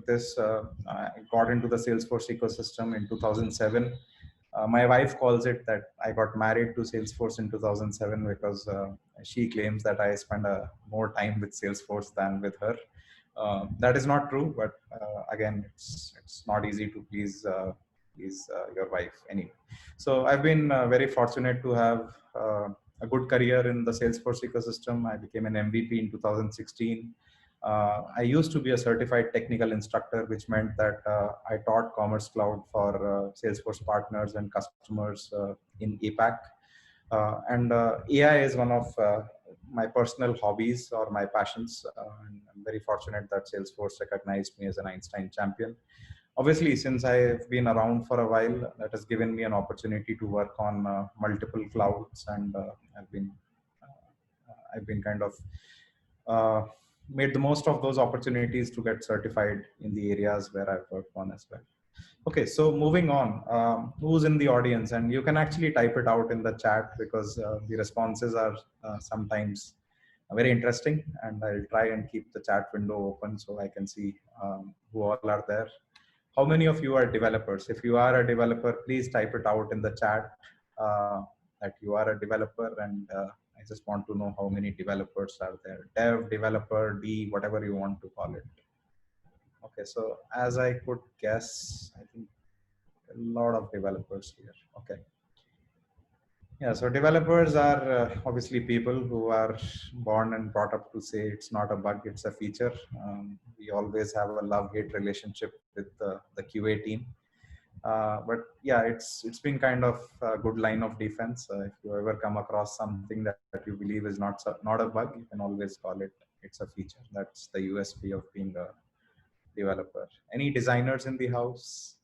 this, I got into the Salesforce ecosystem in 2007. My wife calls it that I got married to Salesforce in 2007 because she claims that I spend more time with Salesforce than with her. That is not true, but again, it's not easy to please your wife anyway. So I've been very fortunate to have a good career in the Salesforce ecosystem. I became an MVP in 2016. I used to be a certified technical instructor, which meant that I taught Commerce Cloud for Salesforce partners and customers in APAC. And AI is one of my personal hobbies or my passions. And I'm very fortunate that Salesforce recognized me as an Einstein champion. Obviously, since I've been around for a while, that has given me an opportunity to work on multiple clouds, and I've been kind of uh, made the most of those opportunities to get certified in the areas where I've worked on as well. Okay, so moving on, who's in the audience? And you can actually type it out in the chat because the responses are sometimes very interesting, and I'll try and keep the chat window open so I can see who all are there. How many of you are developers? If you are a developer, please type it out in the chat that you are a developer, and I just want to know how many developers are there. Dev, developer, D, whatever you want to call it. Okay, so as I could guess, I think a lot of developers here. Okay. Yeah, so developers are obviously people who are born and brought up to say it's not a bug, it's a feature. We always have a love-hate relationship with the QA team. But yeah, it's been kind of a good line of defense. If you ever come across something that you believe is not a bug, you can always call it it's a feature. That's the USP of being a developer. Any designers in the house?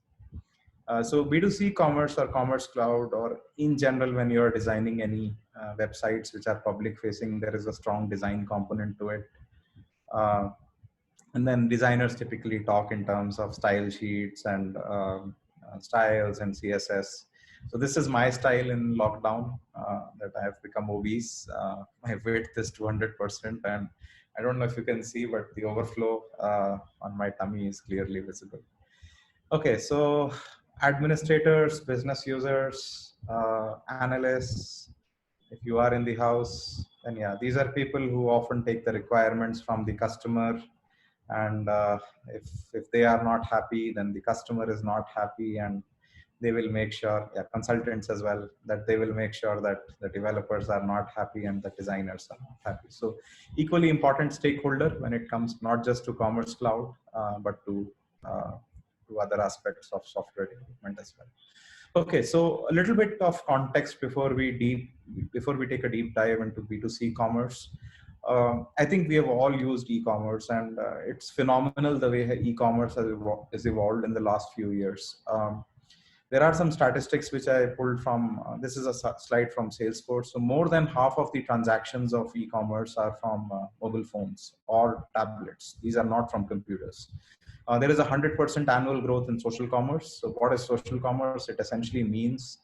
So B2C commerce or commerce cloud, or in general, when you're designing any websites which are public facing, there is a strong design component to it. Uh, and then designers typically talk in terms of style sheets and styles and CSS. So this is my style in lockdown that I have become obese. My weight is 200%, and I don't know if you can see, but the overflow on my tummy is clearly visible. Okay, so administrators, business users, analysts, if you are in the house, then yeah, these are people who often take the requirements from the customer, and if they are not happy, then the customer is not happy, and they will make sure, yeah, consultants as well, that they will make sure that the developers are not happy and the designers are not happy. So equally important stakeholder when it comes not just to Commerce Cloud, but uh, to other aspects of software development as well. Okay, so a little bit of context before we take a deep dive into B2C commerce. I think we have all used e-commerce, and it's phenomenal the way e-commerce has evolved in the last few years. There are some statistics which I pulled from, this is a slide from Salesforce. So more than half of the transactions of e-commerce are from mobile phones or tablets. These are not from computers. There is 100% annual growth in social commerce. So what is social commerce? It essentially means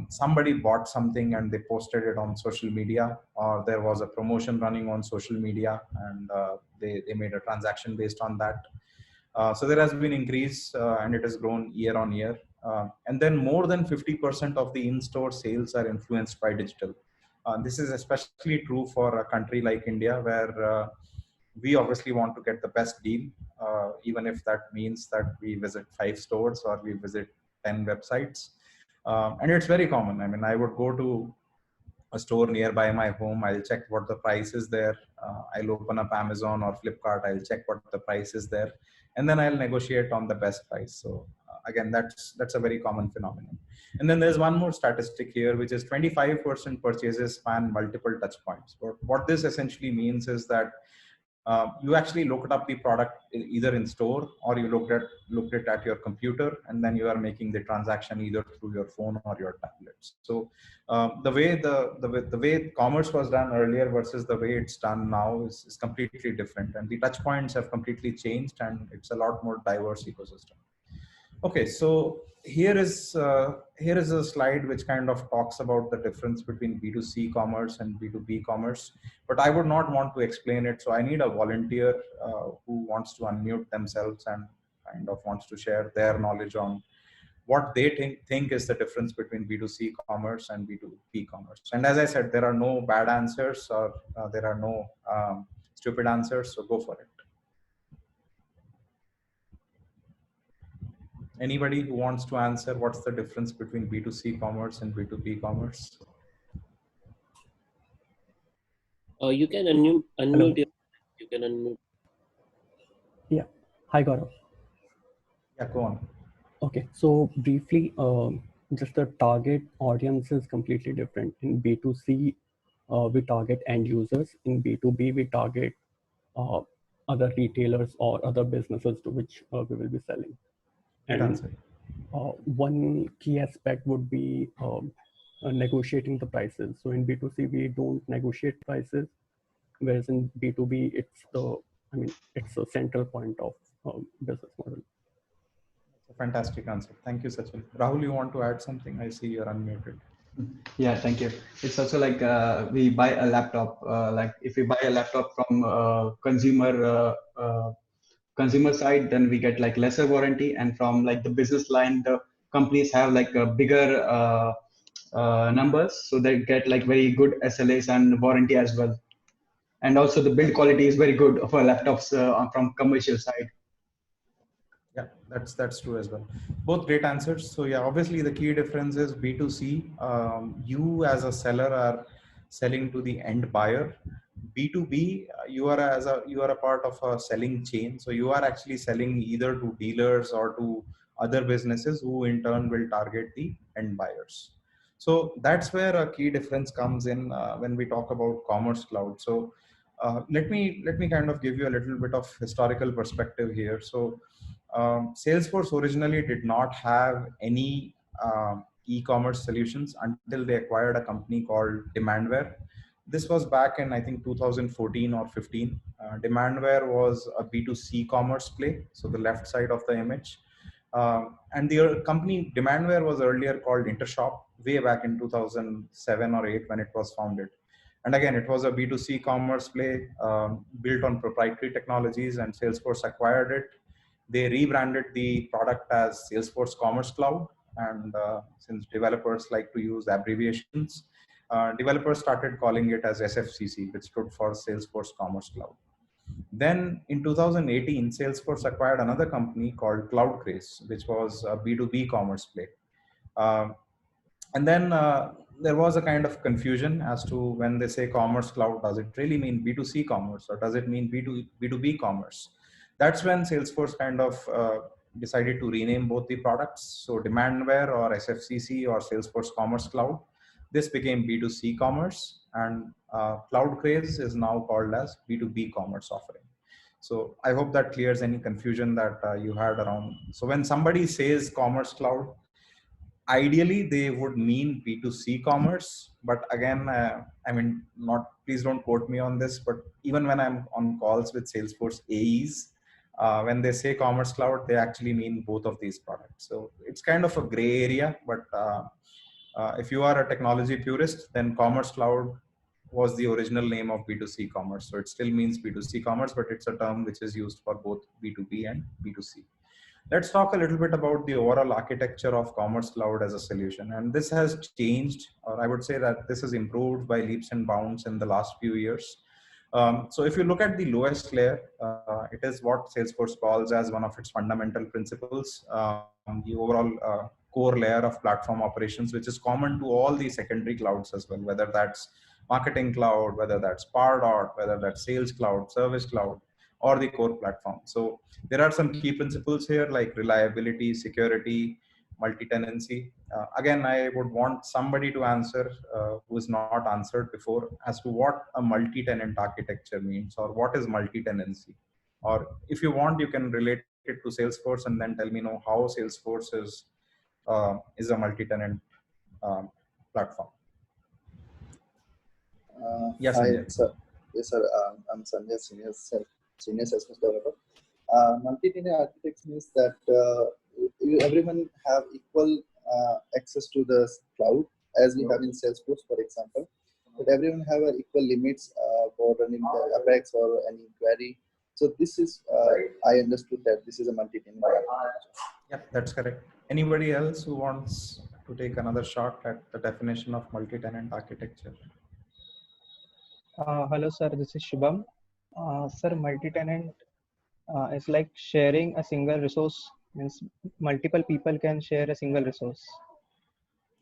somebody bought something and they posted it on social media, or there was a promotion running on social media, and they made a transaction based on that. So there has been increase, and it has grown year on year. And then more than 50% of the in-store sales are influenced by digital. This is especially true for a country like India, where we obviously want to get the best deal, even if that means that we visit 5 stores or we visit 10 websites. And it's very common. I mean, I would go to a store nearby my home. I'll check what the price is there. I'll open up Amazon or Flipkart. I'll check what the price is there, and then I'll negotiate on the best price. So again, that's a very common phenomenon. And then there's one more statistic here, which is 25% purchases span multiple touch points. What this essentially means is that you actually looked up the product either in store, or you looked it at your computer, and then you are making the transaction either through your phone or your tablets. So the way commerce was done earlier versus the way it's done now is completely different, and the touch points have completely changed, and it's a lot more diverse ecosystem. Okay, so here is a slide which kind of talks about the difference between B2C commerce and B2B commerce, but I would not want to explain it. So I need a volunteer who wants to unmute themselves and kind of wants to share their knowledge on what they think is the difference between B2C commerce and B2B commerce. And as I said, there are no bad answers or there are no stupid answers. So go for it. Anybody who wants to answer what's the difference between B2C commerce and B2B commerce? You can unmute. Hello. You can unmute. Yeah. Hi, Gaurav. Yeah, go on. Okay. So briefly, just the target audience is completely different. In B2C, we target end users. In B2B, we target uh, other retailers or other businesses to which we will be selling. Good And answer. one key aspect would be negotiating the prices. So in B2C, we don't negotiate prices, whereas in B2B, it's a central point of business model. That's a fantastic answer. Thank you, Sachin. Rahul, you want to add something? I see you're unmuted. Yeah, thank you. It's also like we buy a laptop. Like if we buy a laptop from consumer side, then we get like lesser warranty, and from like the business line, the companies have like a bigger numbers, so they get like very good SLAs and warranty as well. And also the build quality is very good for laptops from commercial side. Yeah, that's true as well. Both great answers. So yeah, obviously the key difference is B2C. You as a seller are selling to the end buyer. B2B, you are a part of a selling chain. So you are actually selling either to dealers or to other businesses who in turn will target the end buyers. So that's where a key difference comes in when we talk about Commerce Cloud. So let me kind of give you a little bit of historical perspective here. So Salesforce originally did not have any e-commerce solutions until they acquired a company called Demandware. This was back in, I think, 2014 or 15. Demandware was a B2C commerce play, so the left side of the image. And the company Demandware was earlier called Intershop, way back in 2007 or 8 when it was founded. And again, it was a B2C commerce play built on proprietary technologies, and Salesforce acquired it. They rebranded the product as Salesforce Commerce Cloud. And since developers like to use abbreviations, developers started calling it as SFCC, which stood for Salesforce Commerce Cloud. Then in 2018, Salesforce acquired another company called CloudGrace, which was a B2B commerce play. Um, and then there was a kind of confusion as to when they say Commerce Cloud, does it really mean B2C commerce or does it mean B2B commerce? That's when Salesforce kind of decided to rename both the products. So Demandware or SFCC or Salesforce Commerce Cloud, this became B2C commerce, and CloudGrace is now called as B2B commerce offering. So I hope that clears any confusion that you had around. So when somebody says Commerce Cloud, ideally they would mean B2C commerce, but again, I mean, please don't quote me on this, but even when I'm on calls with Salesforce AEs, when they say Commerce Cloud, they actually mean both of these products. So it's kind of a gray area, but if you are a technology purist, then Commerce Cloud was the original name of B2C commerce. So it still means B2C commerce, but it's a term which is used for both B2B and B2C. Let's talk a little bit about the overall architecture of Commerce Cloud as a solution. And this has changed, or I would say that this has improved by leaps and bounds in the last few years. So if you look at the lowest layer, it is what Salesforce calls as one of its fundamental principles, the overall core layer of platform operations, which is common to all the secondary clouds as well, whether that's Marketing Cloud, whether that's Pardot, whether that's Sales Cloud, Service Cloud, or the core platform. So there are some key principles here like reliability, security, multi-tenancy. Again, I would want somebody to answer who is not answered before as to what a multi-tenant architecture means, or what is multi-tenancy. Or if you want, you can relate it to Salesforce and then tell me how Salesforce is a multi-tenant platform. Yes, Hi, Sanjay. sir. Yes, sir. I'm Sanjay, senior Salesforce developer. Multi-tenant architecture means that everyone have equal access to the cloud as we have in Salesforce, for example. But everyone have equal limits for running the Apex or any query. So this is, I understood that this is a multi-tenant architecture. Yeah, that's correct. Anybody else who wants to take another shot at the definition of multi-tenant architecture? Hello, sir. This is Shubham. Sir, multi-tenant is like sharing a single resource. Means multiple people can share a single resource.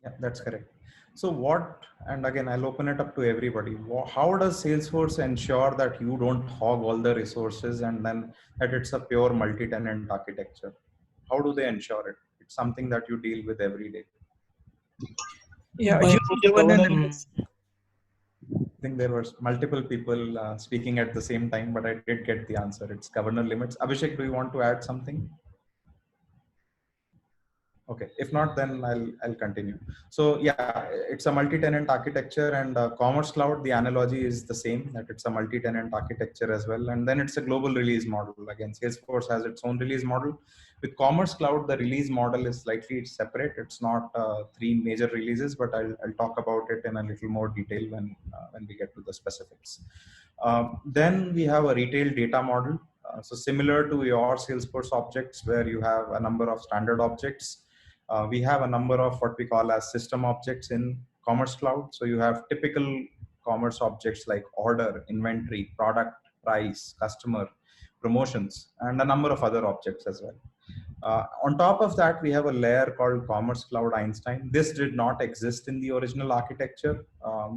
Yeah, that's correct. So what, and again, I'll open it up to everybody. How does Salesforce ensure that you don't hog all the resources and then that it's a pure multi-tenant architecture? How do they ensure it? It's something that you deal with every day. Yeah, By governance. I think there were multiple people speaking at the same time, but I did get the answer. It's governor limits. Abhishek, do you want to add something? Okay, if not, then I'll continue. So yeah, it's a multi-tenant architecture, and Commerce Cloud, the analogy is the same, that it's a multi-tenant architecture as well. And then it's a global release model. Again, Salesforce has its own release model. With Commerce Cloud, the release model is slightly separate. It's not 3 major releases, but I'll talk about it in a little more detail when we get to the specifics. Then we have a retail data model. So similar to your Salesforce objects, where you have a number of standard objects. We have a number of what we call as system objects in Commerce Cloud. So you have typical commerce objects like order, inventory, product, price, customer, promotions, and a number of other objects as well. On top of that, we have a layer called Commerce Cloud Einstein. This did not exist in the original architecture.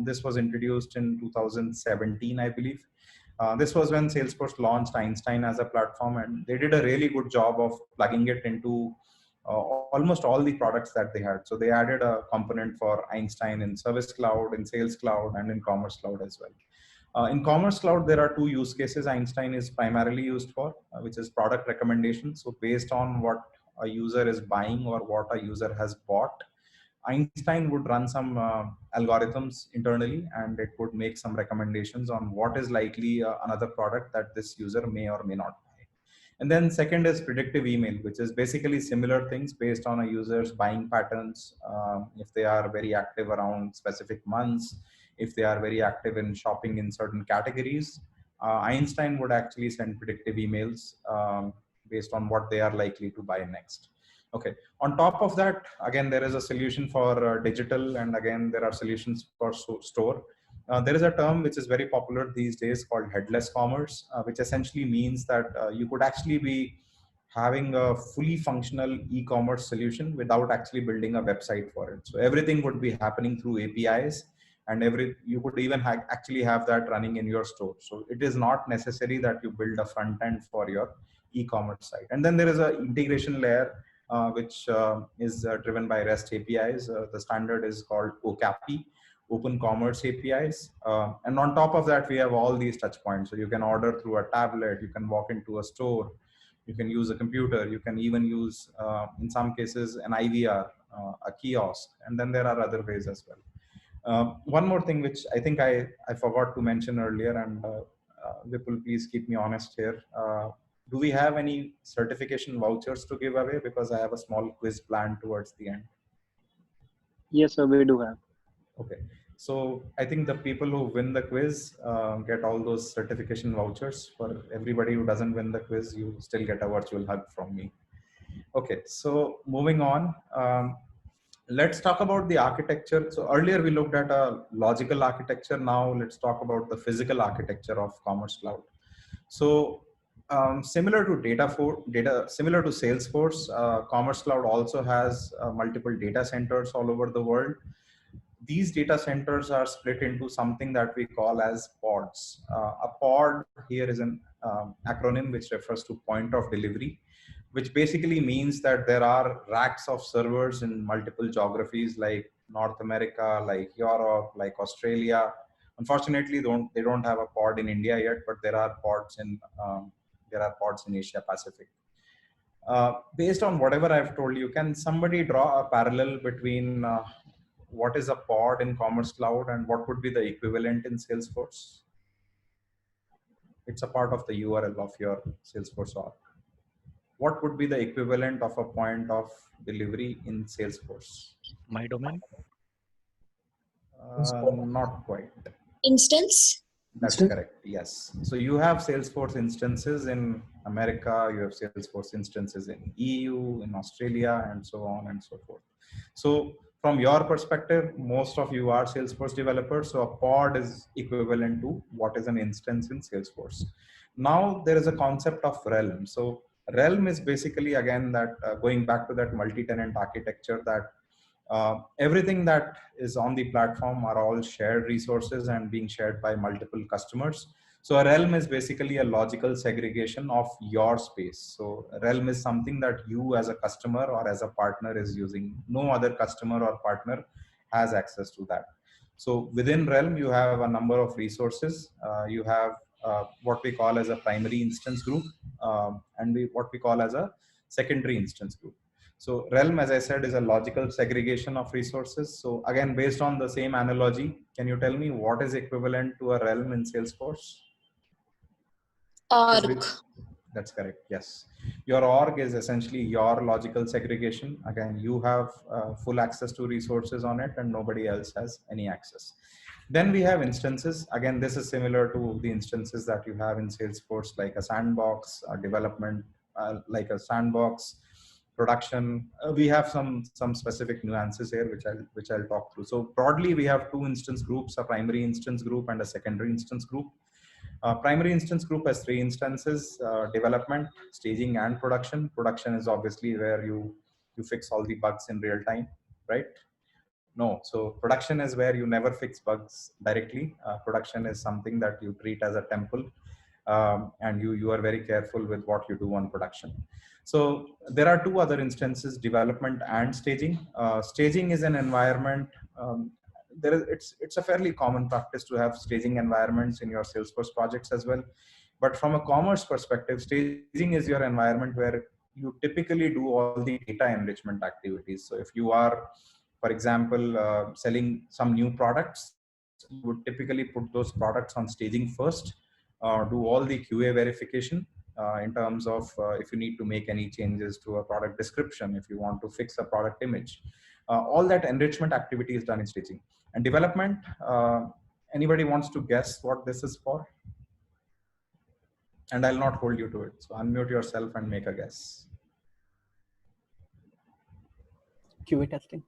This was introduced in 2017, I believe. This was when Salesforce launched Einstein as a platform, and they did a really good job of plugging it into almost all the products that they had. So they added a component for Einstein in Service Cloud, in Sales Cloud, and in Commerce Cloud as well. In Commerce Cloud, there are 2 use cases Einstein is primarily used for, which is product recommendations. So based on what a user is buying or what a user has bought, Einstein would run some algorithms internally, and it would make some recommendations on what is likely another product that this user may or may not buy. And then second is predictive email, which is basically similar things based on a user's buying patterns. If they are very active around specific months, if they are very active in shopping in certain categories, Einstein would actually send predictive emails based on what they are likely to buy next. Okay. On top of that, again, there is a solution for digital, and again, there are solutions for store. There is a term which is very popular these days called headless commerce, which essentially means that you could actually be having a fully functional e-commerce solution without actually building a website for it. So everything would be happening through APIs, and you could even actually have that running in your store. So it is not necessary that you build a front end for your e-commerce site. And then there is an integration layer which is driven by REST APIs. The standard is called OCAPI, Open Commerce APIs. And on top of that, we have all these touch points. So you can order through a tablet, you can walk into a store, you can use a computer, you can even use, in some cases, an IVR, a kiosk, and then there are other ways as well. One more thing which I think I forgot to mention earlier, and Vipul, please keep me honest here. Do we have any certification vouchers to give away? Because I have a small quiz planned towards the end. Yes, sir, we do have. Okay, so I think the people who win the quiz get all those certification vouchers. For everybody who doesn't win the quiz, you still get a virtual hug from me. Okay, so moving on, let's talk about the architecture. So earlier we looked at a logical architecture. Now let's talk about the physical architecture of Commerce Cloud. So similar to similar to Salesforce, Commerce Cloud also has multiple data centers all over the world. These data centers are split into something that we call as pods. A pod here is an acronym which refers to point of delivery, which basically means that there are racks of servers in multiple geographies like North America, like Europe, like Australia. Unfortunately, they don't have a pod in India yet, but there are pods in Asia Pacific. Based on whatever I've told you, can somebody draw a parallel between what is a pod in Commerce Cloud and what would be the equivalent in Salesforce? It's a part of the URL of your Salesforce org. what would be the equivalent of a point of delivery in Salesforce? My domain. Not quite. Instance? That's correct. Yes. So you have Salesforce instances in America, you have Salesforce instances in EU, in Australia, and so on and so forth. So from your perspective, most of you are Salesforce developers. So a pod is equivalent to what is an instance in Salesforce. Now there is a concept of realm. So realm is basically, again, that going back to that multi-tenant architecture, that everything that is on the platform are all shared resources and being shared by multiple customers. So a realm is basically a logical segregation of your space. So a realm is something that you as a customer or as a partner is using. No other customer or partner has access to that. So within realm, you have a number of resources. You have what we call as a primary instance group, and what we call as a secondary instance group. So realm, as I said, is a logical segregation of resources. So again, based on the same analogy, can you tell me what is equivalent to a realm in Salesforce? Org. That's correct. Yes. Your org is essentially your logical segregation. Again, you have full access to resources on it and nobody else has any access. Then we have instances. Again, this is similar to the instances that you have in Salesforce, like a sandbox, a development, like a sandbox, production. We have some specific nuances here, which I'll talk through. So broadly, we have two instance groups: a primary instance group and a secondary instance group. Primary instance group has three instances: development, staging, and production. Production is obviously where you fix all the bugs in real time, right? No, so production is where you never fix bugs directly. Production is something that you treat as a temple, and you are very careful with what you do on production. So there are two other instances: development and staging. Staging is an environment. It's a fairly common practice to have staging environments in your Salesforce projects as well. But from a commerce perspective, staging is your environment where you typically do all the data enrichment activities. So if you are, for example, selling some new products, you would typically put those products on staging first, do all the QA verification in terms of if you need to make any changes to a product description, if you want to fix a product image. All that enrichment activity is done in staging. And development, anybody wants to guess what this is for? And I'll not hold you to it. So unmute yourself and make a guess. QA testing.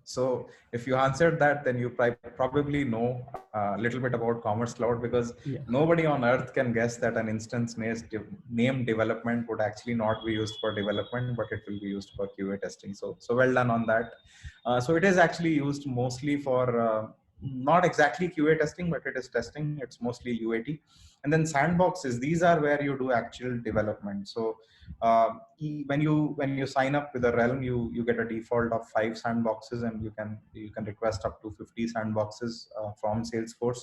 So if you answered that, then you probably know a little bit about Commerce Cloud, because nobody on earth can guess that an instance named development would actually not be used for development, but it will be used for QA testing. So well done on that. So it is actually used mostly for not exactly QA testing, but it is testing. It's mostly UAT. And then sandboxes, these are where you do actual development. So when you sign up with a realm, you get a default of 5 sandboxes, and you can request up to 50 sandboxes from Salesforce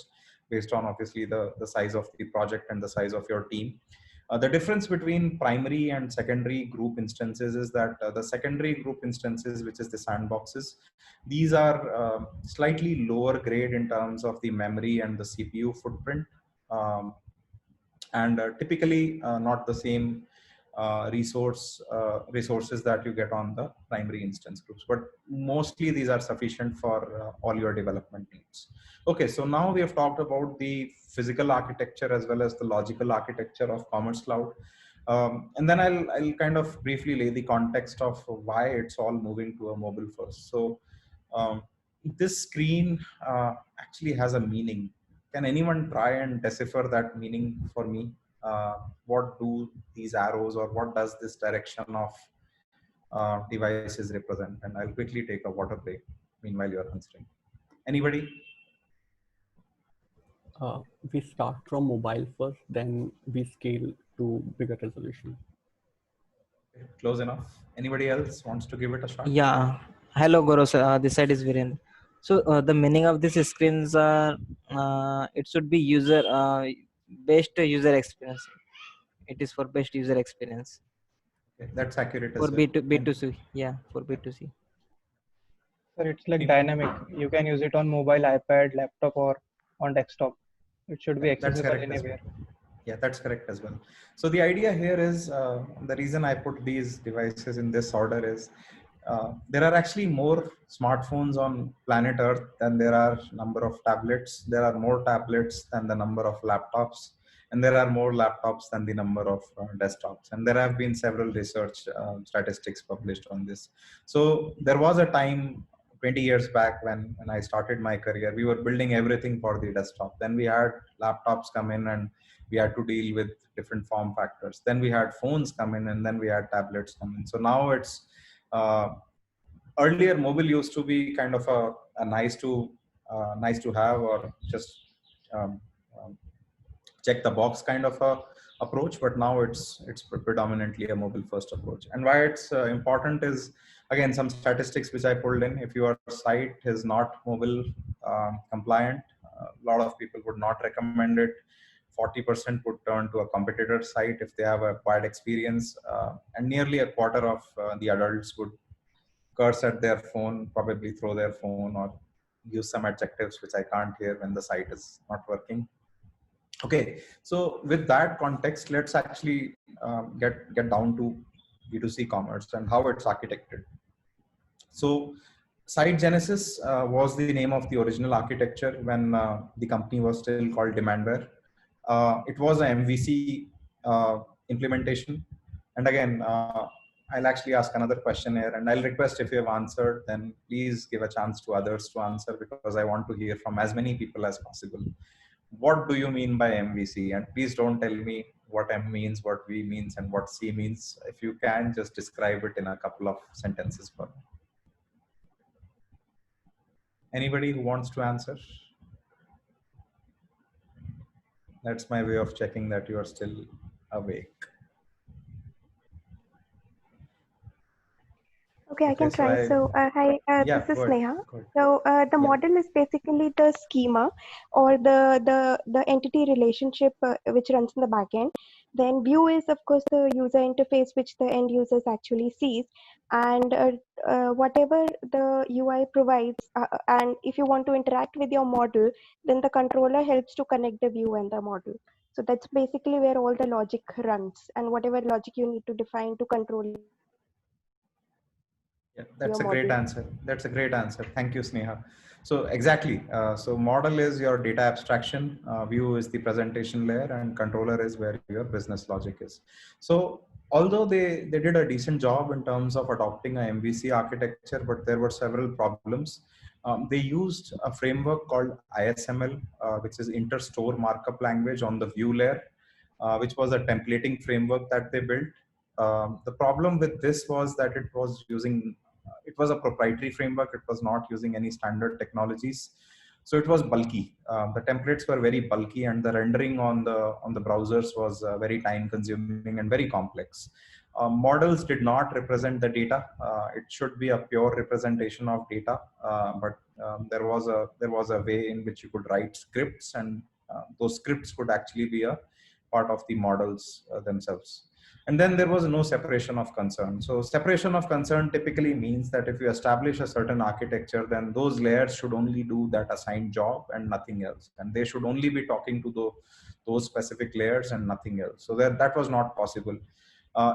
based on obviously the size of the project and the size of your team. The difference between primary and secondary group instances is that the secondary group instances, which is the sandboxes, these are slightly lower grade in terms of the memory and the CPU footprint, and typically not the same resources that you get on the primary instance groups, but mostly these are sufficient for all your development needs. Okay, so now we have talked about the physical architecture as well as the logical architecture of Commerce Cloud, and then I'll kind of briefly lay the context of why it's all moving to a mobile first. So this screen actually has a meaning. Can anyone try and decipher that meaning for me? What do these arrows, or what does this direction of devices represent? And I'll quickly take a water break meanwhile you're answering. Anybody? We start from mobile first, then we scale to bigger resolution. Close enough. Anybody else wants to give it a shot? Yeah. Hello, Guru. This side is Virendra. So the meaning of these screens are it should be best user experience. It is for best user experience. Okay, that's accurate as for well. B2C. Yeah, for B2C. Sir, it's like dynamic. You can use it on mobile, iPad, laptop, or on desktop. It should be accessible anywhere. Yeah, that's correct as well. So the idea here is the reason I put these devices in this order is there are actually more smartphones on planet Earth than there are number of tablets. There are more tablets than the number of laptops, and there are more laptops than the number of desktops. And there have been several research statistics published on this. So there was a time 20 years back when I started my career, we were building everything for the desktop. Then we had laptops come in and we had to deal with different form factors. Then we had phones come in and then we had tablets come in. So now it's uh, earlier mobile used to be kind of a nice to have or just um, um, check the box kind of a approach, but now it's predominantly a mobile first approach. And why it's important is, again, some statistics which I pulled in. If your site is not mobile compliant, a lot of people would not recommend it. 40% would turn to a competitor site if they have a bad experience, and nearly a quarter of the adults would curse at their phone, probably throw their phone, or use some adjectives which I can't hear when the site is not working. Okay, so with that context, let's actually get down to B2C commerce and how it's architected. So Site Genesis was the name of the original architecture when the company was still called Demandware. It was an MVC implementation. And again, I'll actually ask another question here, and I'll request if you have answered, then please give a chance to others to answer, because I want to hear from as many people as possible. What do you mean by MVC? And please don't tell me what M means, what V means, and what C means. If you can, just describe it in a couple of sentences for me. Anybody who wants to answer? That's my way of checking that you are still awake. Okay, I can so try. So, hi, yeah, this is go ahead. Sneha. Go ahead. So, the Yeah. model is basically the schema or the entity relationship which runs in the backend. Then view is, of course, the user interface which the end users actually sees, and whatever the UI provides. And if you want to interact with your model, then the controller helps to connect the view and the model. So that's basically where all the logic runs, and whatever logic you need to define to control. Yeah, that's a your great model. answer. That's a great answer. Thank you, Sneha. So exactly. So model is your data abstraction, view is the presentation layer, and controller is where your business logic is. So although they did a decent job in terms of adopting a MVC architecture, but there were several problems. They used a framework called ISML, which is Inter-Store Markup Language on the view layer, which was a templating framework that they built. The problem with this was that it was a proprietary framework. It was not using any standard technologies, so it was bulky. The templates were very bulky, and the rendering on the browsers was very time consuming and very complex. Models did not represent the data. It should be a pure representation of data, but there was a way in which you could write scripts, and those scripts could actually be a part of the models themselves. And then there was no separation of concern. So separation of concern typically means that if you establish a certain architecture, then those layers should only do that assigned job and nothing else. And they should only be talking to those specific layers and nothing else. So that was not possible.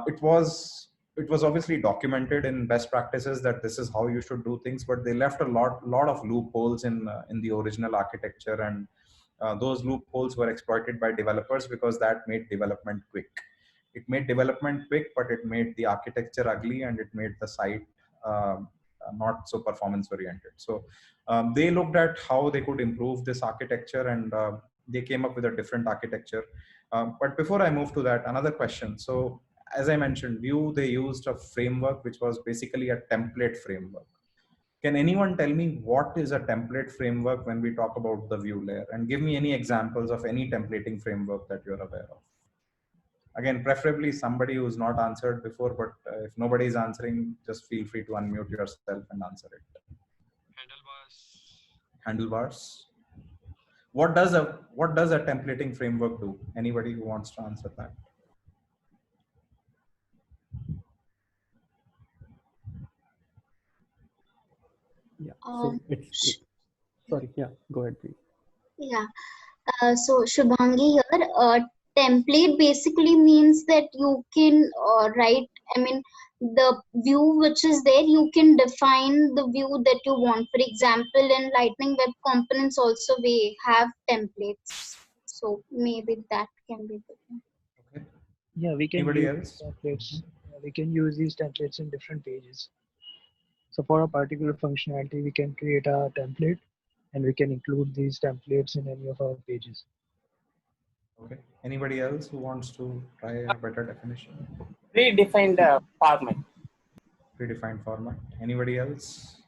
It was obviously documented in best practices that this is how you should do things, but they left a lot of loopholes in the original architecture, and those loopholes were exploited by developers because that made development quick. It made development quick, but it made the architecture ugly, and it made the site not so performance oriented. So they looked at how they could improve this architecture, and they came up with a different architecture. But before I move to that, another question. So as I mentioned, Vue, they used a framework which was basically a template framework. Can anyone tell me what is a template framework when we talk about the Vue layer? And give me any examples of any templating framework that you're aware of. Again, preferably somebody who's not answered before, but if nobody is answering, just feel free to unmute yourself and answer it. Handlebars. What does a templating framework do? Anybody who wants to answer that? Yeah. So sorry. Yeah. Go ahead, please. Yeah. So Shubhangi here. template basically means that you can write, I mean, the view which is there, you can define the view that you want. For example, in Lightning Web Components also we have templates. So maybe that can be different. Okay. Yeah, we can Anybody use else? templates. We can use these templates in different pages. So for a particular functionality, we can create a template and we can include these templates in any of our pages. Okay. Anybody else who wants to try a better definition? Predefined format. Predefined format. Anybody else?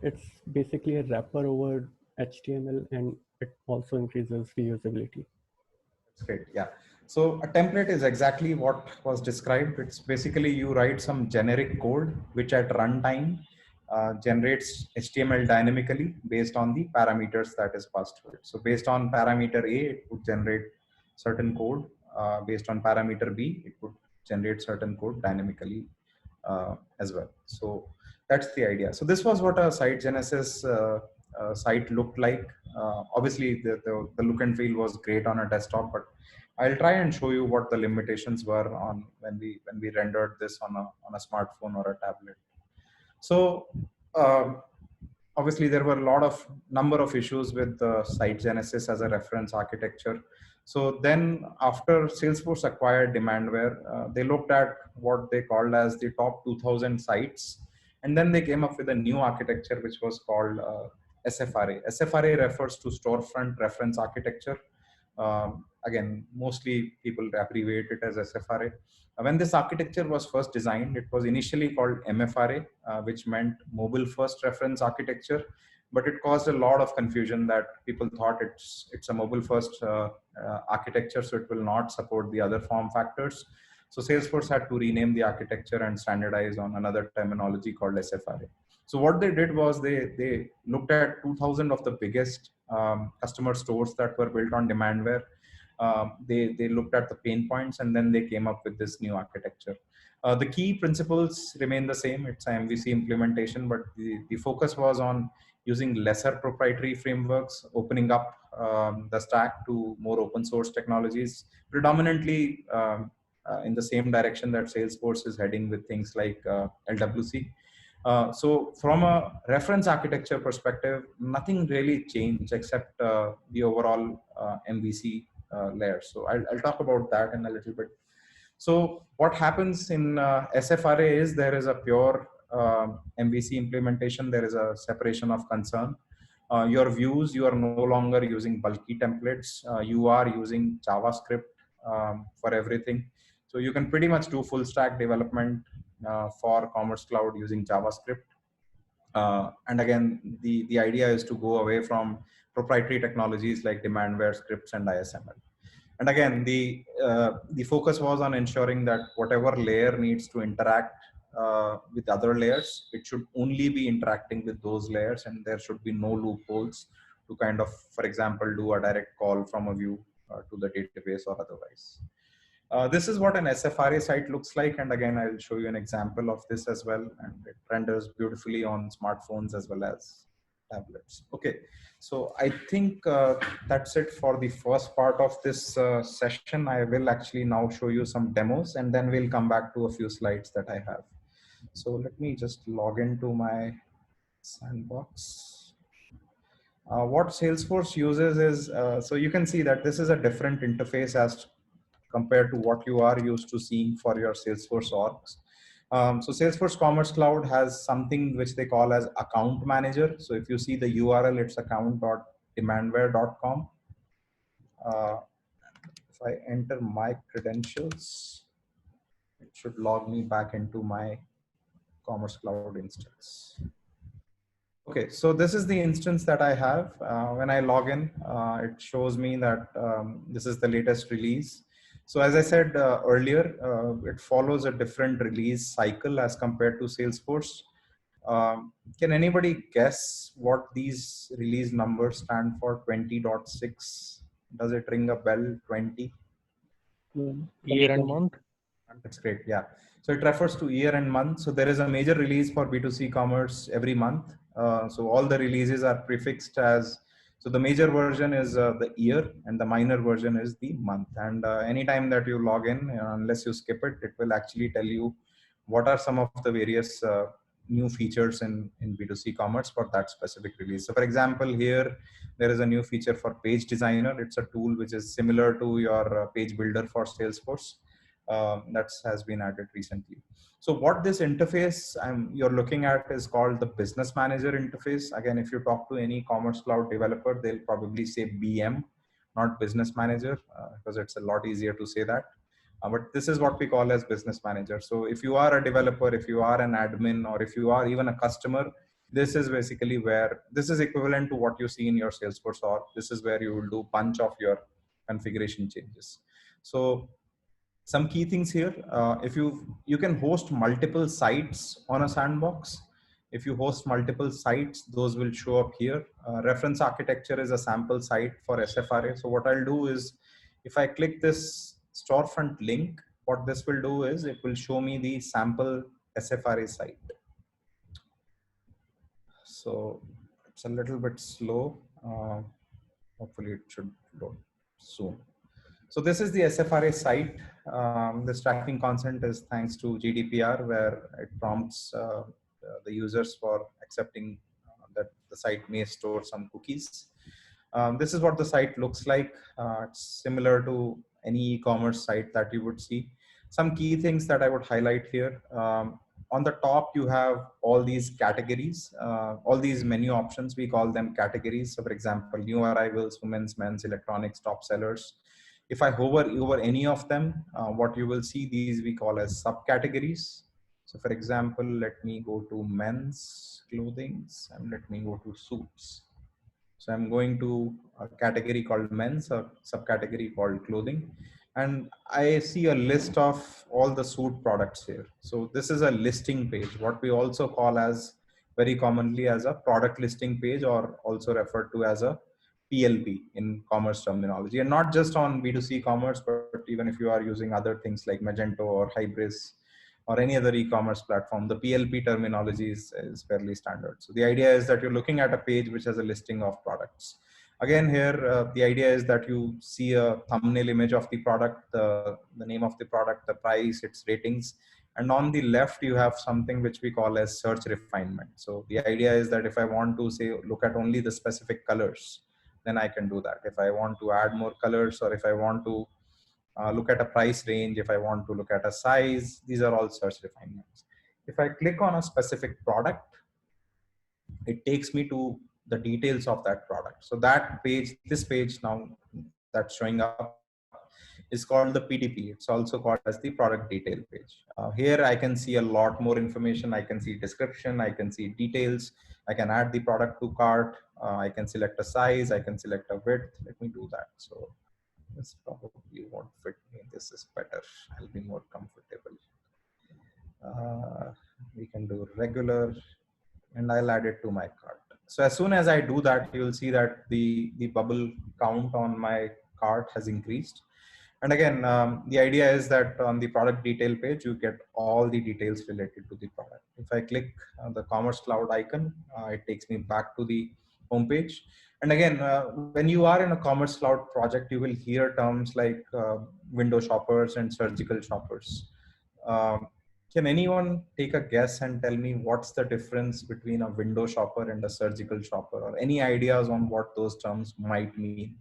It's basically a wrapper over HTML, and it also increases reusability. That's great. Yeah. So a template is exactly what was described. It's basically you write some generic code which at runtime generates HTML dynamically based on the parameters that is passed to it. So based on parameter A, it would generate certain code. Based on parameter B, it would generate certain code dynamically as well. So that's the idea. So this was what a site genesis site looked like. Obviously, the look and feel was great on a desktop, but I'll try and show you what the limitations were on when we rendered this on a smartphone or a tablet. So obviously there were a lot of number of issues with the site genesis as a reference architecture. So then after Salesforce acquired Demandware, they looked at what they called as the top 2000 sites. And then they came up with a new architecture, which was called SFRA. SFRA refers to Storefront Reference Architecture. Again, mostly people abbreviate it as SFRA. When this architecture was first designed, it was initially called MFRA, which meant Mobile First Reference Architecture, but it caused a lot of confusion that people thought it's a mobile first architecture, so it will not support the other form factors. So Salesforce had to rename the architecture and standardize on another terminology called SFRA. So what they did was they looked at 2000 of the biggest customer stores that were built on Demandware. They looked at the pain points, and then they came up with this new architecture. The key principles remain the same. It's an MVC implementation, but the focus was on using lesser proprietary frameworks, opening up the stack to more open source technologies, predominantly in the same direction that Salesforce is heading with things like LWC. So from a reference architecture perspective, nothing really changed except the overall MVC layer. So I'll talk about that in a little bit. So what happens in SFRA is there is a pure MVC implementation. There is a separation of concern. Your views, you are no longer using bulky templates. You are using JavaScript for everything. So you can pretty much do full stack development for Commerce Cloud using JavaScript. And again, the idea is to go away from proprietary technologies like Demandware scripts and ISML. And again, the focus was on ensuring that whatever layer needs to interact with other layers, it should only be interacting with those layers, and there should be no loopholes to kind of, for example, do a direct call from a view to the database or otherwise. This is what an SFRA site looks like. And again, I'll show you an example of this as well. And it renders beautifully on smartphones as well as tablets. Okay, so I think that's it for the first part of this session. I will actually now show you some demos, and then we'll come back to a few slides that I have. So let me just log into my sandbox. What Salesforce uses is, so you can see that this is a different interface as compared to what you are used to seeing for your Salesforce orgs. So Salesforce Commerce Cloud has something which they call as account manager. So if you see the URL, it's account.demandware.com. If I enter my credentials, it should log me back into my Commerce Cloud instance. Okay, so this is the instance that I have. When I log in, it shows me that this is the latest release. So as I said earlier, it follows a different release cycle as compared to Salesforce. Can anybody guess what these release numbers stand for? 20.6. Does it ring a bell? 20? Year and month. That's great. Yeah. So it refers to year and month. So there is a major release for B2C commerce every month. So all the releases are prefixed as So the major version is the year, and the minor version is the month. And anytime that you log in, unless you skip it, it will actually tell you what are some of the various new features in B2C commerce for that specific release. So for example, here there is a new feature for Page Designer. It's a tool which is similar to your Page Builder for Salesforce. That has been added recently. So what this interface you're looking at is called the Business Manager interface. Again, if you talk to any Commerce Cloud developer, they'll probably say BM, not Business Manager, because it's a lot easier to say that. But this is what we call as Business Manager. So if you are a developer, if you are an admin, or if you are even a customer, this is basically where this is equivalent to what you see in your Salesforce, or this is where you will do bunch of your configuration changes. So some key things here, if you can host multiple sites on a sandbox. If you host multiple sites, those will show up here. Reference architecture is a sample site for SFRA. So what I'll do is, if I click this storefront link, what this will do is it will show me the sample SFRA site. So it's a little bit slow. Hopefully it should load soon. So this is the SFRA site. This tracking consent is thanks to GDPR, where it prompts the users for accepting that the site may store some cookies. This is what the site looks like. It's similar to any e-commerce site that you would see. Some key things that I would highlight here. On the top, you have all these categories, all these menu options. We call them categories. So for example, new arrivals, women's, men's, electronics, top sellers. If I hover over any of them, what you will see, these we call as subcategories. So for example, let me go to men's clothing and let me go to suits. So I'm going to a category called men's, a subcategory called clothing. And I see a list of all the suit products here. So this is a listing page, what we also call as very commonly as a product listing page, or also referred to as a PLP in commerce terminology, and not just on B2C commerce, but even if you are using other things like Magento or Hybris or any other e-commerce platform, the PLP terminology is fairly standard. So the idea is that you're looking at a page which has a listing of products. Again, here, the idea is that you see a thumbnail image of the product, the name of the product, the price, its ratings. And on the left, you have something which we call as search refinement. So the idea is that if I want to say, look at only the specific colors, then I can do that. If I want to add more colors, or if I want to look at a price range, if I want to look at a size, these are all search refinements. If I click on a specific product, it takes me to the details of that product. So that page, this page now that's showing up is called the PDP. It's also called as the product detail page. Here I can see a lot more information. I can see description, I can see details, I can add the product to cart, I can select a size, I can select a width. Let me do that. So this probably won't fit me. This is better. I'll be more comfortable. We can do regular, and I'll add it to my cart. So as soon as I do that, you will see that the bubble count on my cart has increased. And again, the idea is that on the product detail page, you get all the details related to the product. If I click the Commerce Cloud icon, it takes me back to the homepage. And again, when you are in a Commerce Cloud project, you will hear terms like window shoppers and surgical shoppers. Can anyone take a guess and tell me what's the difference between a window shopper and a surgical shopper, or any ideas on what those terms might mean?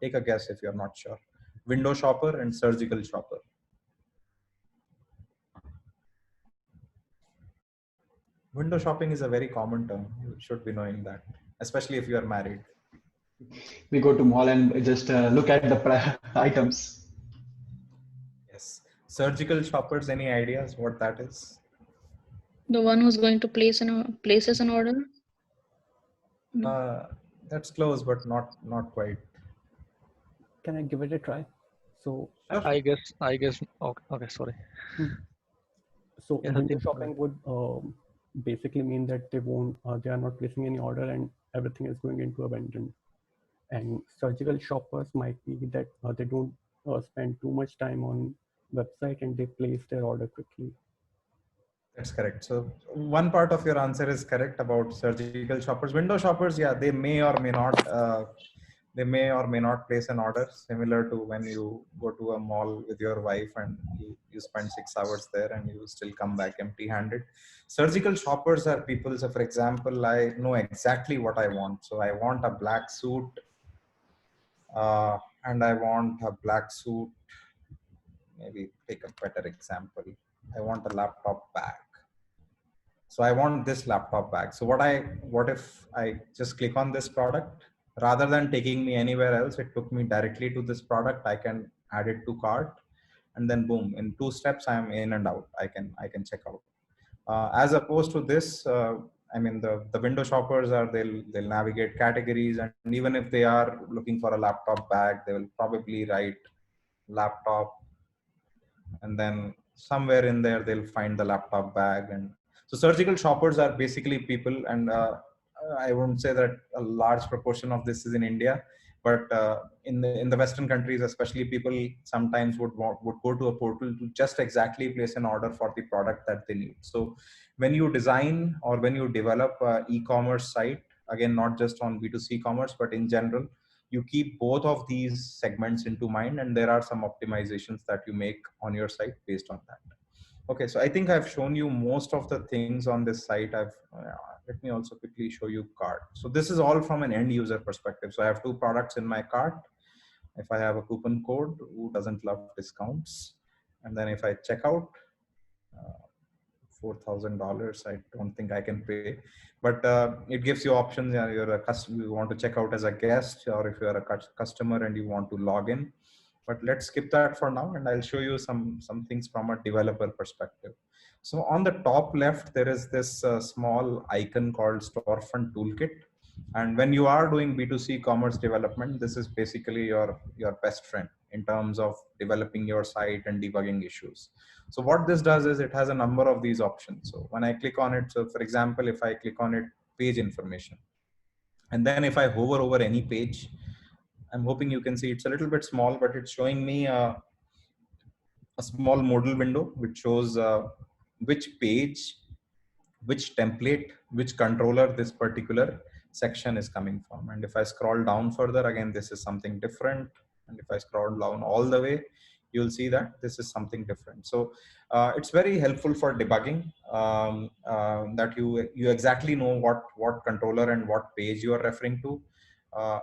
Take a guess if you're not sure. Window shopper and surgical shopper. Window shopping is a very common term. You should be knowing that, especially if you are married. We go to mall and just look at the items. Yes. Surgical shoppers, any ideas what that is? The one who's going to places an order? That's close, but not quite. Can I give it a try? So I guess. Okay, sorry. So Yeah, window shopping would basically mean that they are not placing any order and everything is going into abandon. And surgical shoppers might be that they don't spend too much time on website and they place their order quickly. That's correct. So one part of your answer is correct about surgical shoppers. Window shoppers, yeah, they may or may not. Place an order, similar to when you go to a mall with your wife and you spend 6 hours there and you still come back empty handed. Surgical shoppers are people. So for example, I know exactly what I want. So I want a black suit, and I want a black suit. Maybe take a better example. I want a laptop bag. So I want this laptop bag. So what if I just click on this product, rather than taking me anywhere else, it took me directly to this product. I can add it to cart, and then boom, in 2 steps, I'm in and out. I can check out. As opposed to this, I mean, the window shoppers they'll navigate categories, and even if they are looking for a laptop bag, they will probably write laptop, and then somewhere in there they'll find the laptop bag. And so surgical shoppers are basically people, and I wouldn't say that a large proportion of this is in India, but in the Western countries, especially, people sometimes would go to a portal to just exactly place an order for the product that they need. So when you design or when you develop a e-commerce site, again, not just on B2C commerce, but in general, you keep both of these segments into mind, and there are some optimizations that you make on your site based on that. Okay, so I think I've shown you most of the things on this site. Let me also quickly show you cart. So this is all from an end user perspective. So I have 2 products in my cart. If I have a coupon code, who doesn't love discounts? And then if I check out, $4,000, I don't think I can pay, but it gives you options. You're a customer, you want to check out as a guest, or if you're a customer and you want to log in. But let's skip that for now, and I'll show you some things from a developer perspective. So on the top left, there is this small icon called Storefront Toolkit. And when you are doing B2C commerce development, this is basically your best friend in terms of developing your site and debugging issues. So what this does is it has a number of these options. So when I click on it, so for example, if I click on it, page information, and then if I hover over any page, I'm hoping you can see it's a little bit small, but it's showing me a small modal window which shows which page, which template, which controller this particular section is coming from. And if I scroll down further, again, this is something different. And if I scroll down all the way, you'll see that this is something different. So it's very helpful for debugging, that you exactly know what controller and what page you are referring to.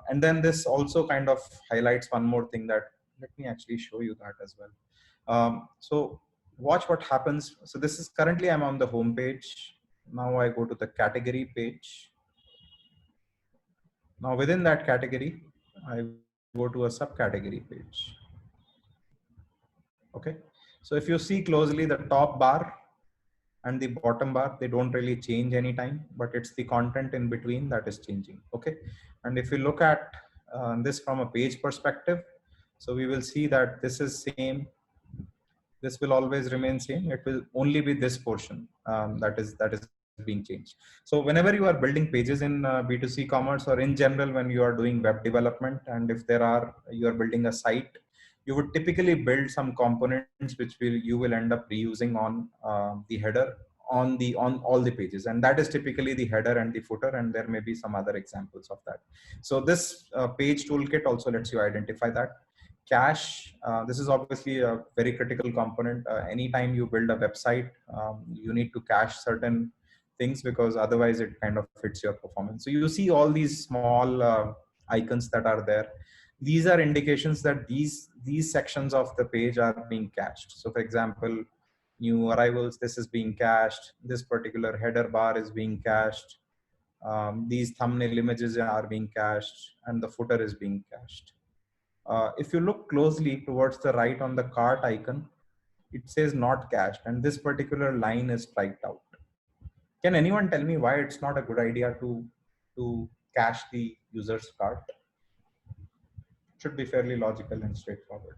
And then this also kind of highlights one more thing that, let me actually show you that as well. So watch what happens. So this is currently I'm on the home page. Now I go to the category page. Now within that category, I go to a subcategory page. Okay. So if you see closely, the top bar and the bottom bar, they don't really change anytime, but it's the content in between that is changing. Okay. And if you look at this from a page perspective, so we will see that this is same. This will always remain same. It will only be this portion that is being changed. So whenever you are building pages in B2C commerce, or in general, when you are doing web development, and if you are building a site, you would typically build some components which you will end up reusing on the header on all the pages, and that is typically the header and the footer, and there may be some other examples of that. So this page toolkit also lets you identify that. Cache, this is obviously a very critical component. Anytime you build a website, you need to cache certain things, because otherwise it kind of fits your performance. So you see all these small icons that are there. These are indications that these sections of the page are being cached. So for example, new arrivals, this is being cached. This particular header bar is being cached. These thumbnail images are being cached, and the footer is being cached. If you look closely towards the right on the cart icon, it says not cached, and this particular line is striked out. Can anyone tell me why it's not a good idea to cache the user's cart? It should be fairly logical and straightforward.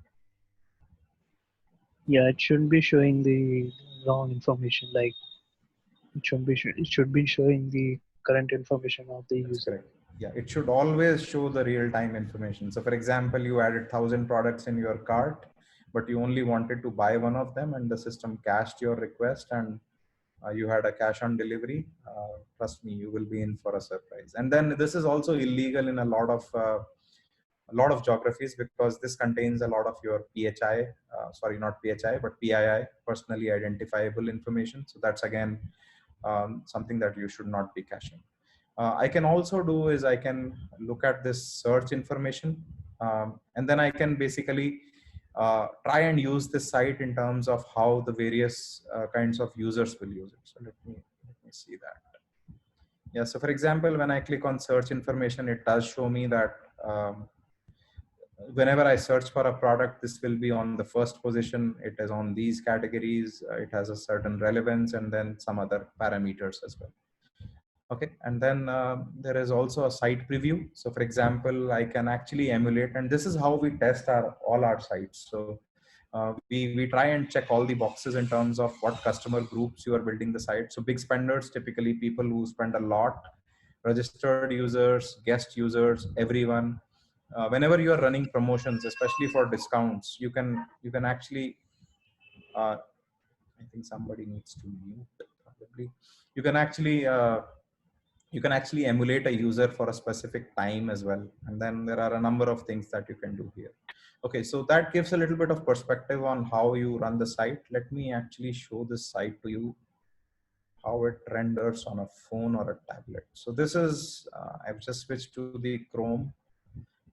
Yeah, it shouldn't be showing the wrong information. Like it should be showing the current information of the user. Correct. Yeah, it should always show the real-time information. So for example, you added 1,000 products in your cart, but you only wanted to buy one of them, and the system cached your request and you had a cash on delivery, trust me, you will be in for a surprise. And then this is also illegal in a lot of geographies, because this contains a lot of your PHI, sorry, not PHI, but PII, personally identifiable information. So that's again something that you should not be caching. I can also do is I can look at this search information, and then I can basically try and use this site in terms of how the various kinds of users will use it. So let me see that. Yeah, so for example, when I click on search information, it does show me that whenever I search for a product, this will be on the first position. It is on these categories. It has a certain relevance, and then some other parameters as well. Okay, and then there is also a site preview. So for example, I can actually emulate, and this is how we test all our sites. So we try and check all the boxes in terms of what customer groups you are building the site. So big spenders, typically people who spend a lot, registered users, guest users, everyone. Whenever you are running promotions, especially for discounts, you can actually, I think somebody needs to mute probably. You can actually emulate a user for a specific time as well. And then there are a number of things that you can do here. Okay, so that gives a little bit of perspective on how you run the site. Let me actually show this site to you, how it renders on a phone or a tablet. So this is, I've just switched to the Chrome,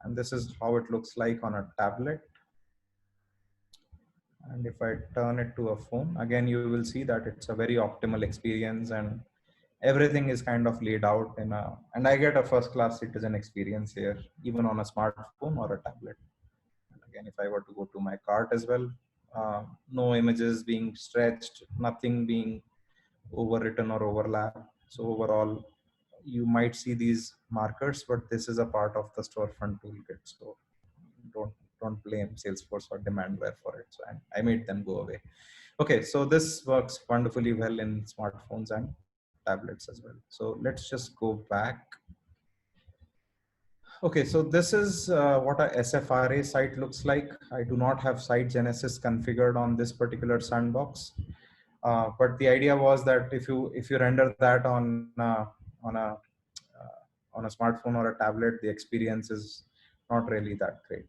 and this is how it looks like on a tablet. And if I turn it to a phone, again, you will see that it's a very optimal experience, and everything is kind of laid out in a, and I get a first-class citizen experience here, even on a smartphone or a tablet. And again, if I were to go to my cart as well, no images being stretched, nothing being overwritten or overlapped. So overall, you might see these markers, but this is a part of the storefront toolkit. So don't blame Salesforce or Demandware for it. So I made them go away. Okay, so this works wonderfully well in smartphones and tablets as well. So let's just go back. Okay, so this is what a SFRA site looks like. I do not have site genesis configured on this particular sandbox, but the idea was that if you render that on a smartphone or a tablet, the experience is not really that great.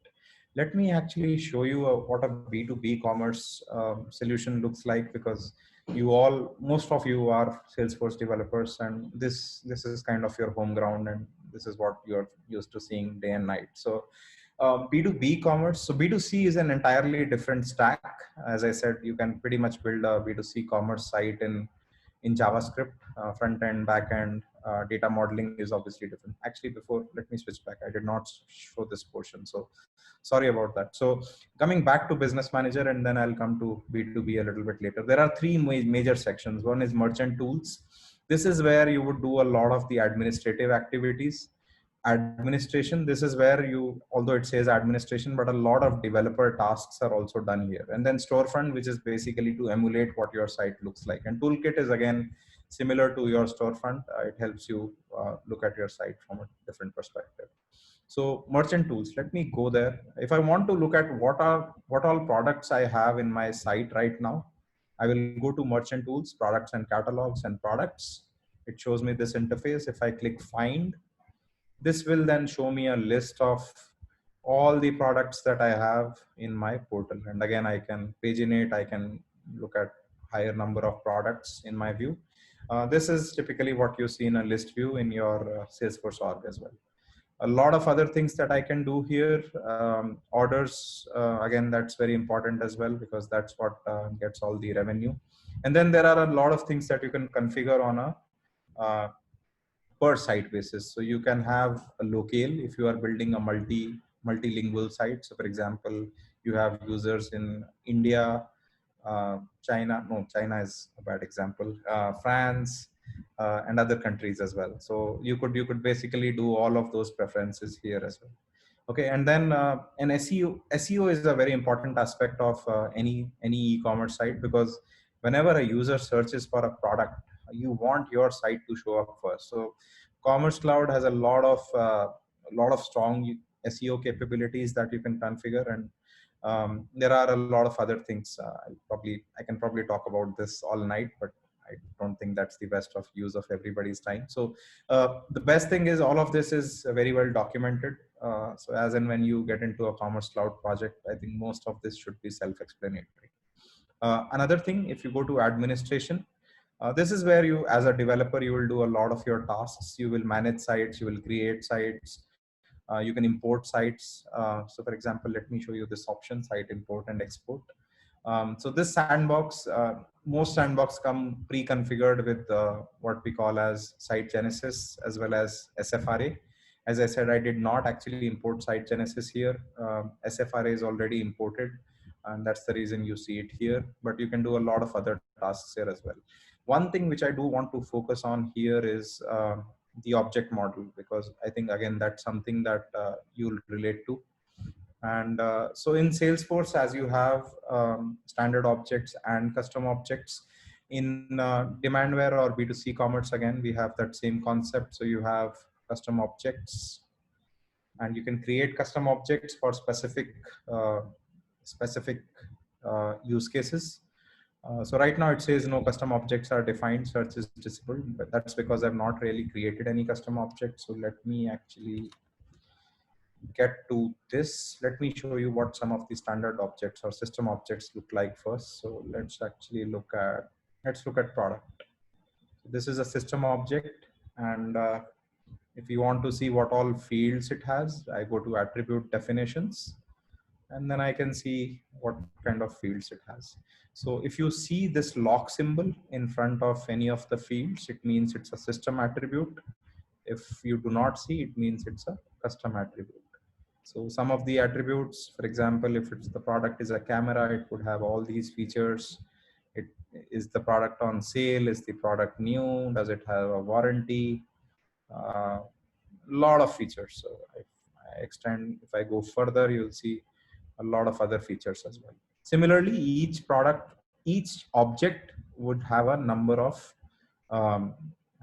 Let me actually show you what a B2B commerce solution looks like, because most of you are Salesforce developers, and this is kind of your home ground, and this is what you're used to seeing day and night. So B2B commerce. So B2C is an entirely different stack. As I said, you can pretty much build a B2C commerce site in JavaScript, front end, back end. Data modeling is obviously different. Actually, let me switch back. I did not show this portion, so sorry about that. So coming back to Business Manager, and then I'll come to B2B a little bit later. There are three major sections. One is merchant tools. This is where you would do a lot of the administrative activities. Administration, this is where although it says administration, but a lot of developer tasks are also done here. And then storefront, which is basically to emulate what your site looks like. And toolkit is again similar to your storefront. It helps you look at your site from a different perspective. So merchant tools, let me go there. If I want to look at what all products I have in my site right now, I will go to merchant tools, products and catalogs and products. It shows me this interface. If I click find, this will then show me a list of all the products that I have in my portal. And again, I can paginate, I can look at higher number of products in my view. This is typically what you see in a list view in your Salesforce org as well. A lot of other things that I can do here. Orders, again, that's very important as well, because that's what gets all the revenue. And then there are a lot of things that you can configure on a per site basis. So you can have a locale if you are building a multilingual site. So for example, you have users in India, China is a bad example, France, and other countries as well. So you could basically do all of those preferences here as well. Okay, and then an SEO is a very important aspect of any e-commerce site, because whenever a user searches for a product, you want your site to show up first. So Commerce Cloud has a lot of strong SEO capabilities that you can configure, and there are a lot of other things. I can probably talk about this all night, but I don't think that's the best of use of everybody's time. So the best thing is all of this is very well documented. So as and when you get into a Commerce Cloud project, I think most of this should be self-explanatory. Another thing, if you go to administration, this is where you, as a developer, you will do a lot of your tasks. You will manage sites, you will create sites, you can import sites. So for example, let me show you this option, site import and export. So this sandbox, most sandbox come pre-configured with what we call as Site Genesis as well as SFRA. As I said, I did not actually import Site Genesis here. SFRA is already imported, and that's the reason you see it here. But you can do a lot of other tasks here as well. One thing which I do want to focus on here is the object model, because I think, again, that's something that you'll relate to. And so in Salesforce, as you have standard objects and custom objects, in Demandware or B2C commerce, again, we have that same concept. So you have custom objects, and you can create custom objects for specific use cases. So right now it says no custom objects are defined, search is disabled, but that's because I've not really created any custom objects. So let me actually get to this. Let me show you what some of the standard objects or system objects look like first. So let's actually look at product. This is a system object, and if you want to see what all fields it has, I go to attribute definitions, and then I can see what kind of fields it has. So if you see this lock symbol in front of any of the fields, it means it's a system attribute. If you do not see, it means it's a custom attribute. So some of the attributes, for example, if it's the product is a camera, it would have all these features. It is the product on sale, is the product new, does it have a warranty? Lot of features. So if I extend, if I go further, you'll see a lot of other features as well. Similarly, each product, each object would have a number of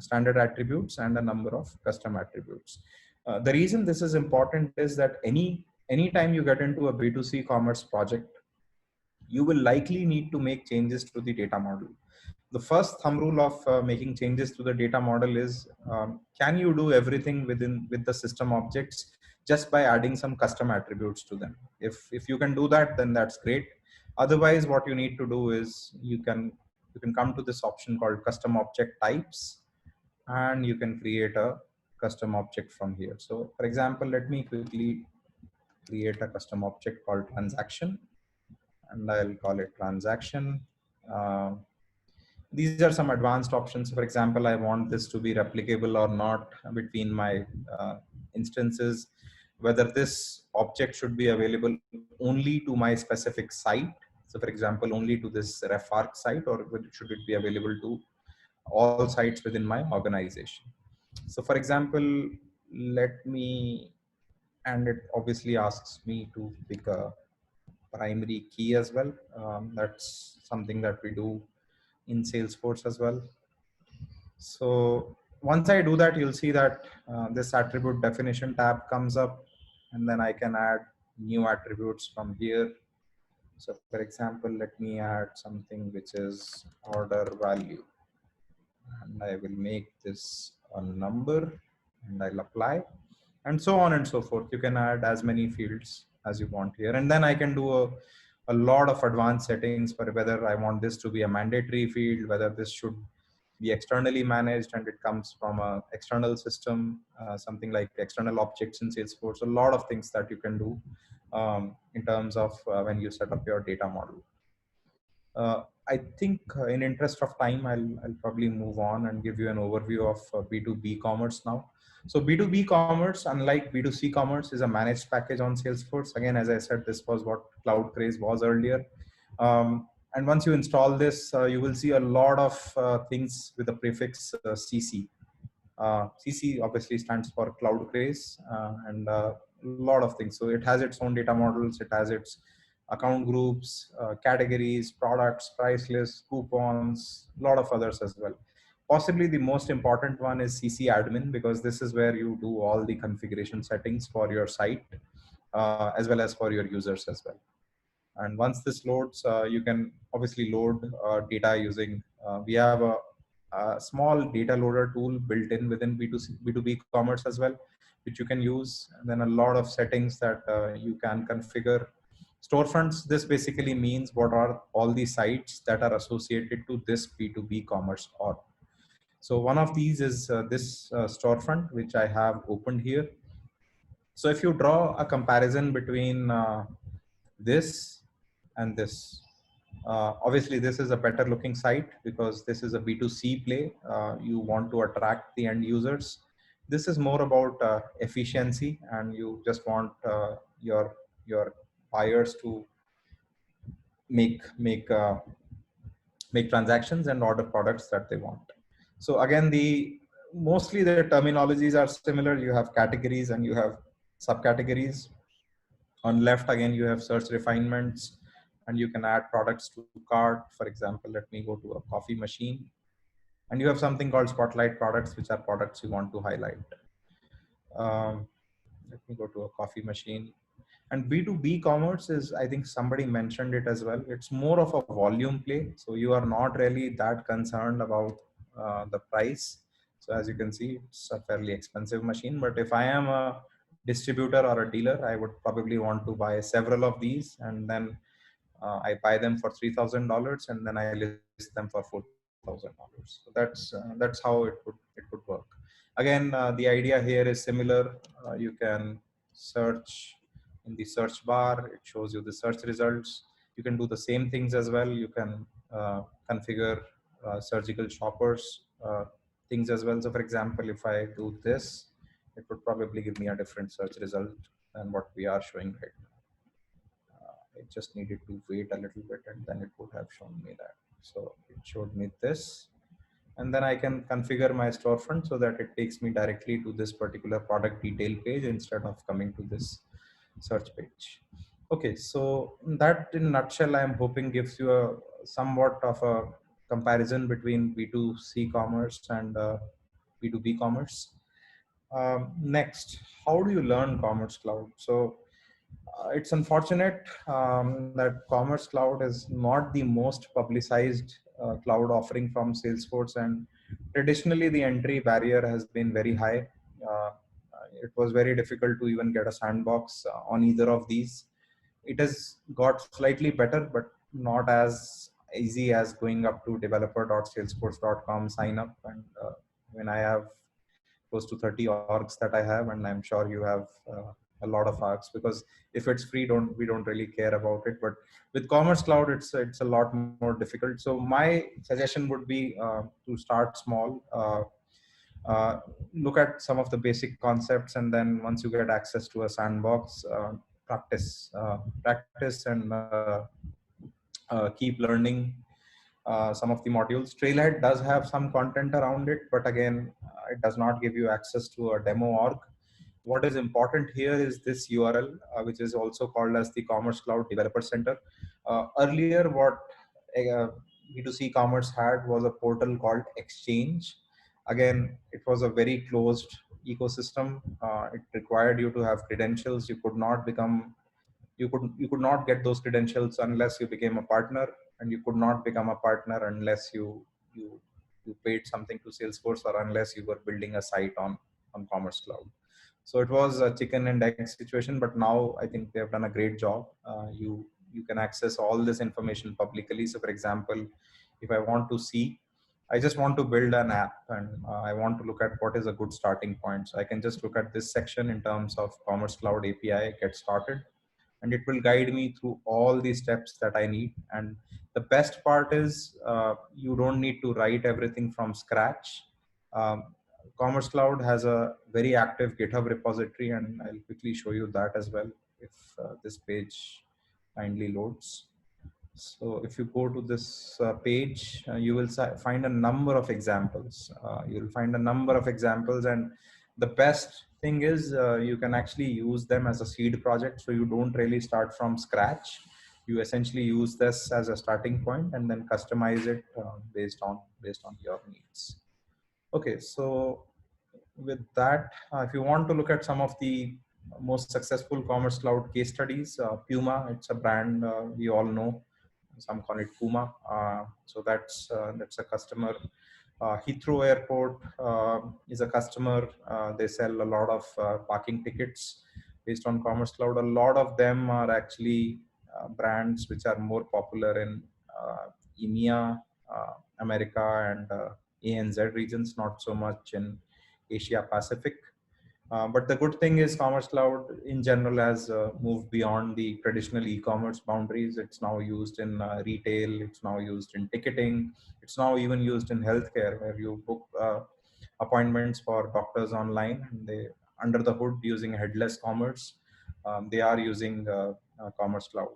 standard attributes and a number of custom attributes. The reason this is important is that anytime you get into a B2C commerce project, you will likely need to make changes to the data model. The first thumb rule of making changes to the data model is, can you do everything with the system objects just by adding some custom attributes to them? If you can do that, then that's great. Otherwise, what you need to do is you can come to this option called custom object types, and you can create a custom object from here. So for example, let me quickly create a custom object called transaction, and I'll call it transaction. These are some advanced options. For example, I want this to be replicable or not between my instances, whether this object should be available only to my specific site. So for example, only to this RefArch site, or should it be available to all sites within my organization? So for example, let me, and it obviously asks me to pick a primary key as well. That's something that we do in Salesforce as well. So once I do that, you'll see that this attribute definition tab comes up, and then I can add new attributes from here. So for example, let me add something which is order value, and I will make this a number, and I'll apply, and so on and so forth. You can add as many fields as you want here, and then I can do a lot of advanced settings for whether I want this to be a mandatory field, whether this should be externally managed and it comes from an external system, something like external objects in Salesforce. A lot of things that you can do in terms of when you set up your data model. I think in interest of time, I'll probably move on and give you an overview of B2B commerce now. So B2B commerce, unlike B2C commerce, is a managed package on Salesforce. Again, as I said, this was what CloudCraze was earlier. And once you install this, you will see a lot of things with the prefix CC. CC obviously stands for CloudCraze, and a lot of things. So it has its own data models. It has its account groups, categories, products, price lists, coupons, a lot of others as well. Possibly the most important one is CC admin, because this is where you do all the configuration settings for your site, as well as for your users as well. And once this loads, you can obviously load data using, we have a small data loader tool built in within B2B commerce as well, which you can use. And then a lot of settings that you can configure. Storefronts, this basically means what are all the sites that are associated to this B2B commerce org. So one of these is this storefront, which I have opened here. So if you draw a comparison between this and this, obviously this is a better looking site because this is a B2C play. You want to attract the end users. This is more about efficiency, and you just want your buyers to make transactions and order products that they want. So again, mostly the terminologies are similar. You have categories and you have subcategories. On left, again, you have search refinements, and you can add products to cart. For example, let me go to a coffee machine, and you have something called spotlight products, which are products you want to highlight. Let me go to a coffee machine. And B2B commerce is, I think somebody mentioned it as well, it's more of a volume play. So you are not really that concerned about the price. So as you can see, it's a fairly expensive machine. But if I am a distributor or a dealer, I would probably want to buy several of these, and then I buy them for $3,000, and then I list them for $4,000. So that's how it would work. Again, the idea here is similar. You can search in the search bar, it shows you the search results. You can do the same things as well. You can configure surgical shoppers things as well. So for example, if I do this, it would probably give me a different search result than what we are showing right now. I just needed to wait a little bit, and then it would have shown me that. So it showed me this. And then I can configure my storefront so that it takes me directly to this particular product detail page instead of coming to this search page. Okay, so that in a nutshell, I'm hoping gives you a somewhat of a comparison between B2C commerce and B2B commerce. Next, how do you learn Commerce Cloud? So it's unfortunate that Commerce Cloud is not the most publicized cloud offering from Salesforce, and traditionally the entry barrier has been very high. It was very difficult to even get a sandbox on either of these. It has got slightly better, but not as easy as going up to developer.salesforce.com, sign up. And when I have close to 30 orgs that I have, and I'm sure you have a lot of orgs, because if it's free, we don't really care about it. But with Commerce Cloud, it's a lot more difficult. So my suggestion would be to start small. Look at some of the basic concepts, and then once you get access to a sandbox, practice and keep learning some of the modules. Trailhead does have some content around it, but again, it does not give you access to a demo org. What is important here is this URL, which is also called as the Commerce Cloud Developer Center. Earlier, what B2C commerce had was a portal called Exchange. Again, it was a very closed ecosystem. It required you to have credentials. You could not get those credentials unless you became a partner, and you could not become a partner unless you paid something to Salesforce, or unless you were building a site on Commerce Cloud. So it was a chicken and egg situation, but now I think they have done a great job. You can access all this information publicly. So for example, if I want to see, I just want to build an app, and I want to look at what is a good starting point. So I can just look at this section in terms of Commerce Cloud API, get started, and it will guide me through all the steps that I need. And the best part is you don't need to write everything from scratch. Commerce Cloud has a very active GitHub repository, and I'll quickly show you that as well if this page kindly loads. So if you go to this page, you will find a number of examples. You'll find a number of examples, and the best thing is you can actually use them as a seed project. So you don't really start from scratch. You essentially use this as a starting point and then customize it based on your needs. Okay, so with that, if you want to look at some of the most successful Commerce Cloud case studies, Puma, it's a brand we all know. Some call it Puma. So that's a customer Heathrow Airport is a customer. They sell a lot of parking tickets based on Commerce Cloud. A lot of them are actually brands which are more popular in EMEA, America, and ANZ regions, not so much in Asia Pacific. But the good thing is Commerce Cloud in general has moved beyond the traditional e-commerce boundaries. It's now used in retail. It's now used in ticketing. It's now even used in healthcare, where you book appointments for doctors online, and they under the hood using headless commerce. They are using Commerce Cloud.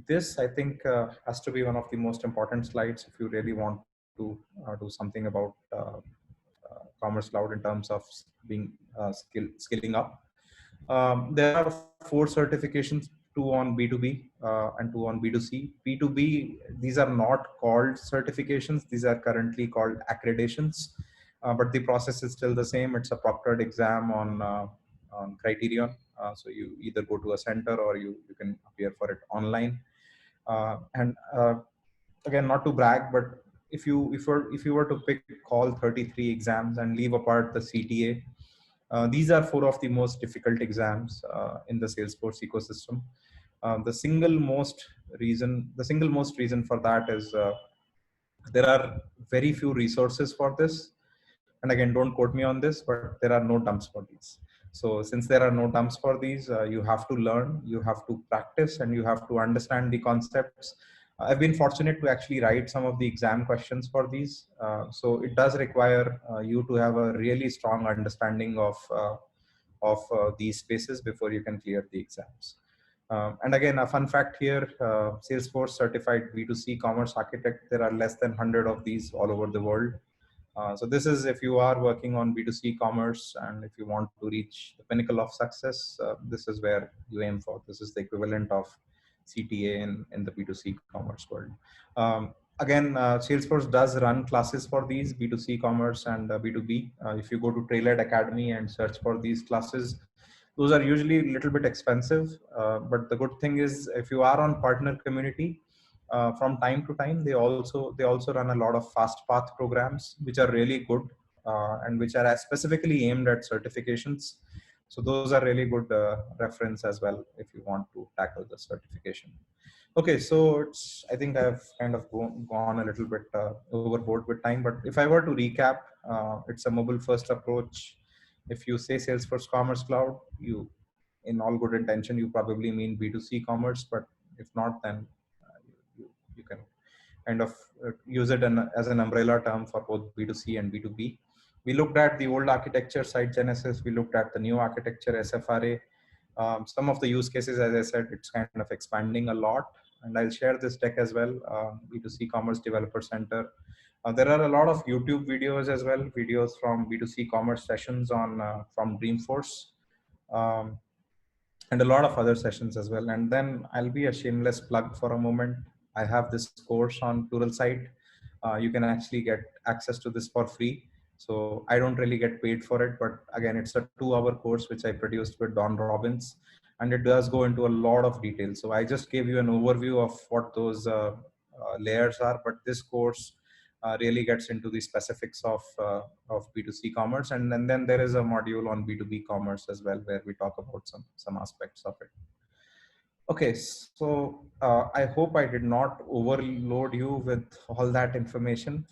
This, I think, has to be one of the most important slides if you really want to do something about Commerce Cloud in terms of being skilling up. There are 4 certifications, 2 on B2B and 2 on B2C. B2B, these are not called certifications. These are currently called accreditations, but the process is still the same. It's a proctored exam on Criterion. So you either go to a center or you can appear for it online. Again, not to brag, but if you were to pick all 33 exams and leave apart the CTA, these are 4 of the most difficult exams in the Salesforce ecosystem. The single most reason for that is there are very few resources for this. And again, don't quote me on this, but there are no dumps for these. So since there are no dumps for these, you have to learn, you have to practice, and you have to understand the concepts. I've been fortunate to actually write some of the exam questions for these. So it does require you to have a really strong understanding of these spaces before you can clear the exams. And again, a fun fact here, Salesforce certified B2C commerce architect, there are less than 100 of these all over the world. So this is if you are working on B2C commerce and if you want to reach the pinnacle of success, this is where you aim for. This is the equivalent of CTA in the B2C commerce world. Again, Salesforce does run classes for these B2C commerce and B2B. If you go to Trailhead Academy and search for these classes, those are usually a little bit expensive. But the good thing is if you are on partner community, from time to time, they also run a lot of fast path programs, which are really good and which are specifically aimed at certifications. So those are really good reference as well if you want to tackle the certification. Okay, so I think I've kind of gone a little bit overboard with time, but if I were to recap, it's a mobile first approach. If you say Salesforce Commerce Cloud, you, in all good intention, you probably mean B2C commerce, but if not, then you can kind of use it as an umbrella term for both B2C and B2B. We looked at the old architecture, Site Genesis. We looked at the new architecture, SFRA. Some of the use cases, as I said, it's kind of expanding a lot. And I'll share this deck as well, B2C Commerce Developer Center. There are a lot of YouTube videos as well, videos from B2C commerce sessions on from Dreamforce. And a lot of other sessions as well. And then I'll be a shameless plug for a moment. I have this course on Pluralsight. You can actually get access to this for free. So I don't really get paid for it, but again, it's a 2-hour course which I produced with Don Robbins, and it does go into a lot of detail. So I just gave you an overview of what those layers are, but this course really gets into the specifics of B2C commerce, and then there is a module on B2B commerce as well, where we talk about some aspects of it. Okay, so I hope I did not overload you with all that information.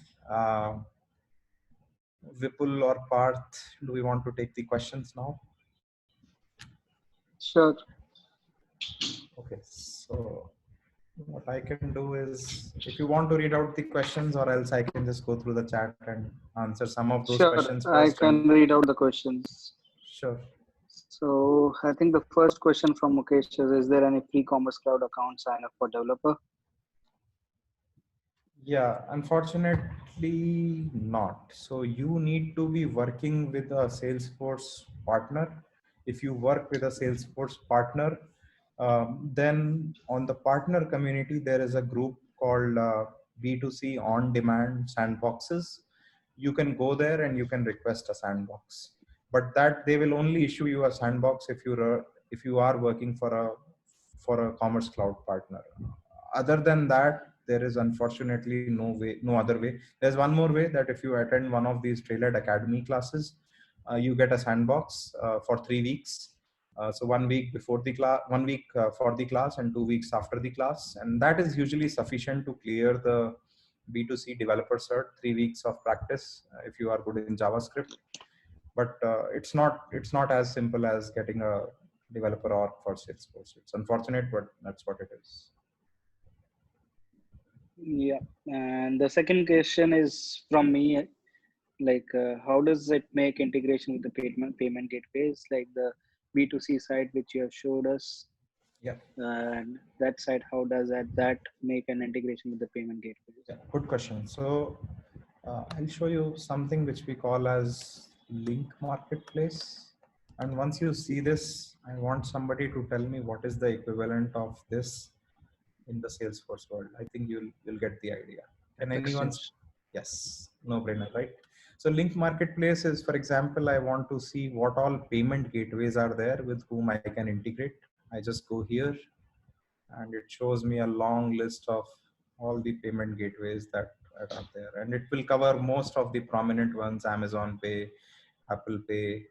Vipul or Parth, do we want to take the questions now? Sure. Okay, so what I can do is, if you want to read out the questions, or else I can just go through the chat and answer some of those questions Sure, I first. can read out the questions. Sure. So I think the first question from Mukesh is there any free Commerce Cloud account sign up for developer? Yeah, unfortunately not. So you need to be working with a Salesforce partner. If you work with a Salesforce partner, then on the partner community, there is a group called B2C on-demand sandboxes. You can go there and you can request a sandbox, but that they will only issue you a sandbox if you are working for a Commerce Cloud partner. Other than that, there is unfortunately no other way. There's one more way, that if you attend one of these Trailhead Academy classes, you get a sandbox for 3 weeks. So 1 week before the class, 1 week for the class, and 2 weeks after the class. And that is usually sufficient to clear the B2C developer cert, 3 weeks of practice if you are good in JavaScript. But it's not as simple as getting a developer org for Salesforce. It's unfortunate, but that's what it is. Yeah, and the second question is from me, like how does it make integration with the payment gateways, like the B2C side which you have showed us? Yeah. And that side, how does that make an integration with the payment gateways? Yeah, good question. So I'll show you something which we call as Link Marketplace. And once you see this, I want somebody to tell me what is the equivalent of this in the Salesforce world. I think you'll get the idea. Can anyone? Yes, no brainer, right? So Link Marketplace is, for example, I want to see what all payment gateways are there with whom I can integrate. I just go here and it shows me a long list of all the payment gateways that are there. And it will cover most of the prominent ones: Amazon Pay, Apple Pay,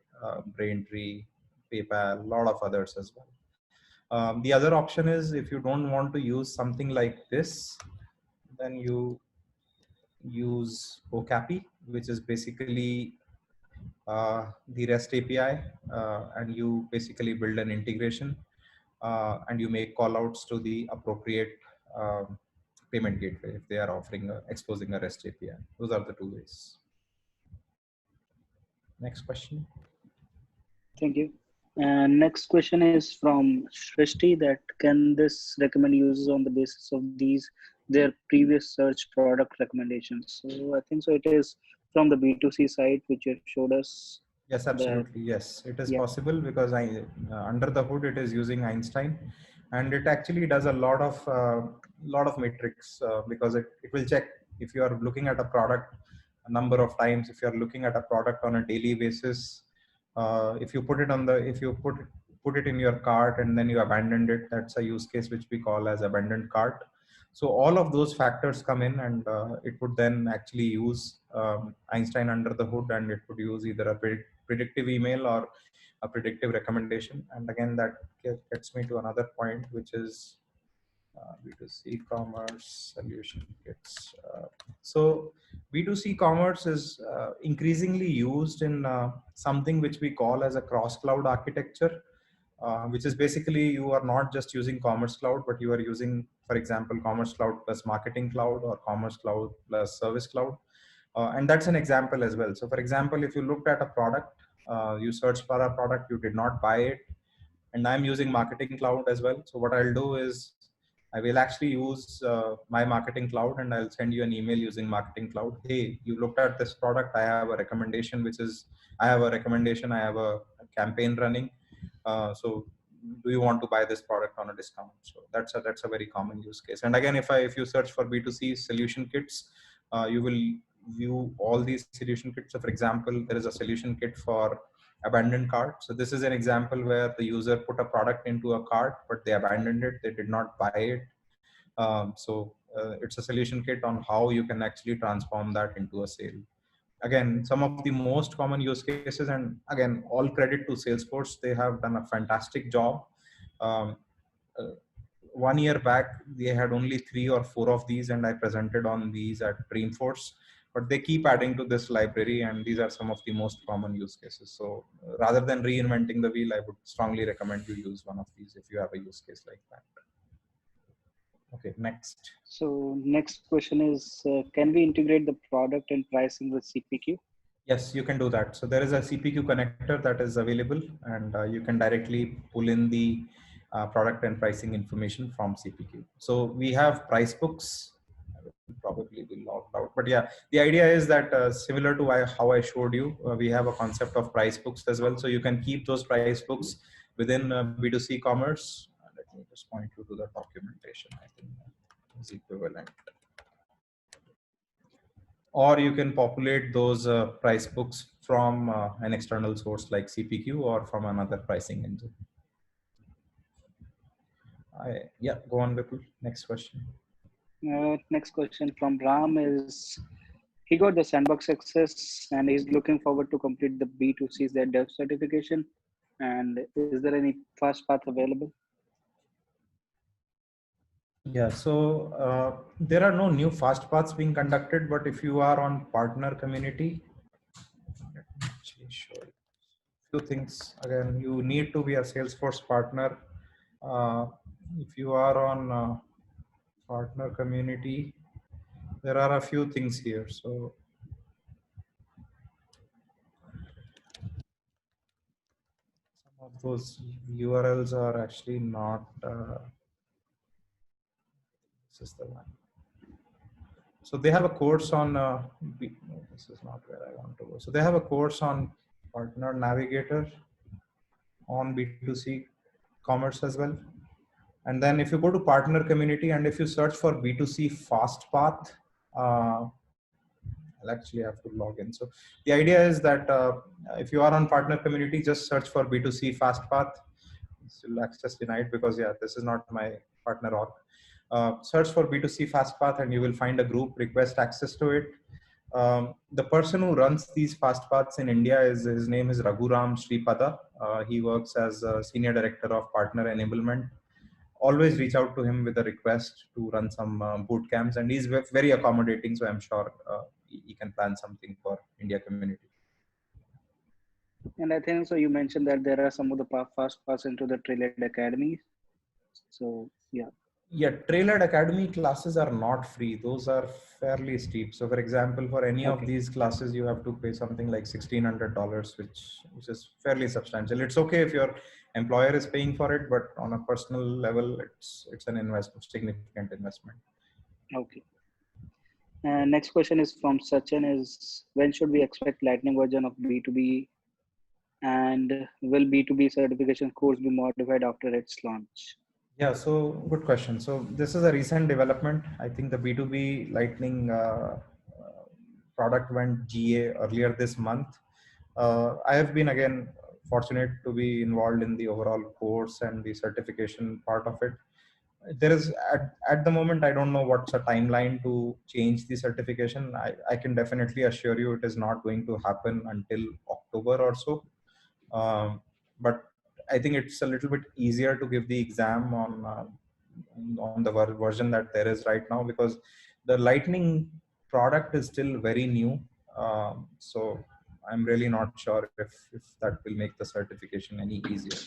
Braintree, PayPal, a lot of others as well. The other option is, if you don't want to use something like this, then you use Okapi, which is basically the REST API, and you basically build an integration and you make callouts to the appropriate payment gateway if they are exposing a REST API. Those are the two ways. Next question. Thank you. And next question is from Shrishti, that can this recommend users on the basis of their previous search product recommendations? So I think so it is from the B2C side which you showed us. Yes, absolutely. Yes, it is possible, because under the hood it is using Einstein, and it actually does a lot of metrics, because it will check if you are looking at a product a number of times, if you are looking at a product on a daily basis, if you put it in your cart and then you abandoned it, that's a use case which we call as abandoned cart. So all of those factors come in, and it would then actually use Einstein under the hood, and it would use either a predictive email or a predictive recommendation. And again, that gets me to another point, which is B2C commerce solution kits. So B2C commerce is increasingly used in something which we call as a cross-cloud architecture, which is basically you are not just using Commerce Cloud, but you are using, for example, Commerce Cloud plus Marketing Cloud or Commerce Cloud plus Service Cloud. And that's an example as well. So for example, if you looked at a product, you searched for a product, you did not buy it, and I'm using Marketing Cloud as well. So what I'll do is I will actually use my Marketing Cloud, and I'll send you an email using Marketing Cloud. Hey, you looked at this product. I have a recommendation, I have a campaign running. So do you want to buy this product on a discount? So that's a very common use case. And again, if you search for B2C solution kits, you will view all these solution kits. So for example, there is a solution kit for abandoned cart. So this is an example where the user put a product into a cart, but they abandoned it. They did not buy it. It's a solution kit on how you can actually transform that into a sale. Again, some of the most common use cases, and again, all credit to Salesforce. They have done a fantastic job. 1 year back, they had only 3 or 4 of these, and I presented on these at Dreamforce. But they keep adding to this library, and these are some of the most common use cases. So rather than reinventing the wheel, I would strongly recommend you use one of these if you have a use case like that. Okay, next. So next question is, can we integrate the product and pricing with CPQ? Yes, you can do that. So there is a CPQ connector that is available, and you can directly pull in the product and pricing information from CPQ. So we have price books. Probably be logged out, but yeah, the idea is that similar to how I showed you, we have a concept of price books as well. So you can keep those price books within B2C commerce. Let me just point you to the documentation. I think is equivalent. Or you can populate those price books from an external source like CPQ or from another pricing engine. Yeah, go on, Vipul. Next question. Next question from Ram is, he got the sandbox access and he's looking forward to complete the B2C dev certification. And is there any fast path available? Yeah, so there are no new fast paths being conducted, but if you are on partner community, let me actually show you few things. Again, you need to be a Salesforce partner. If you are on partner community, there are a few things here. So some of those URLs are actually not, this is the one. So they have a course on, no, this is not where I want to go. So they have a course on Partner Navigator on B2C commerce as well. And then if you go to partner community and if you search for B2C fast path, I'll actually have to log in. So the idea is that if you are on partner community, just search for B2C fast path. Still access denied because yeah, this is not my partner org. Search for B2C fast path and you will find a group, request access to it. The person who runs these fast paths in India his name is Raghuram Sripada. He works as a senior director of partner enablement. Always reach out to him with a request to run some boot camps, and he's very accommodating. So I'm sure he can plan something for India community. And I think so. You mentioned that there are some of the fast paths into the Trailhead Academy. So yeah. Yeah, Trailhead Academy classes are not free. Those are fairly steep. So for example, for any of these classes, you have to pay something like $1,600, which is fairly substantial. It's okay if your employer is paying for it, but on a personal level, it's an investment, significant investment. Okay. Next question is from Sachin is, when should we expect Lightning version of B2B, and will B2B certification course be modified after its launch? Yeah, so good question. So this is a recent development. I think the B2B Lightning product went GA earlier this month. I have been again fortunate to be involved in the overall course and the certification part of it. There is at the moment, I don't know what's a timeline to change the certification. I can definitely assure you it is not going to happen until October or so. But I think it's a little bit easier to give the exam on the version that there is right now, because the Lightning product is still very new. So I'm really not sure if that will make the certification any easier.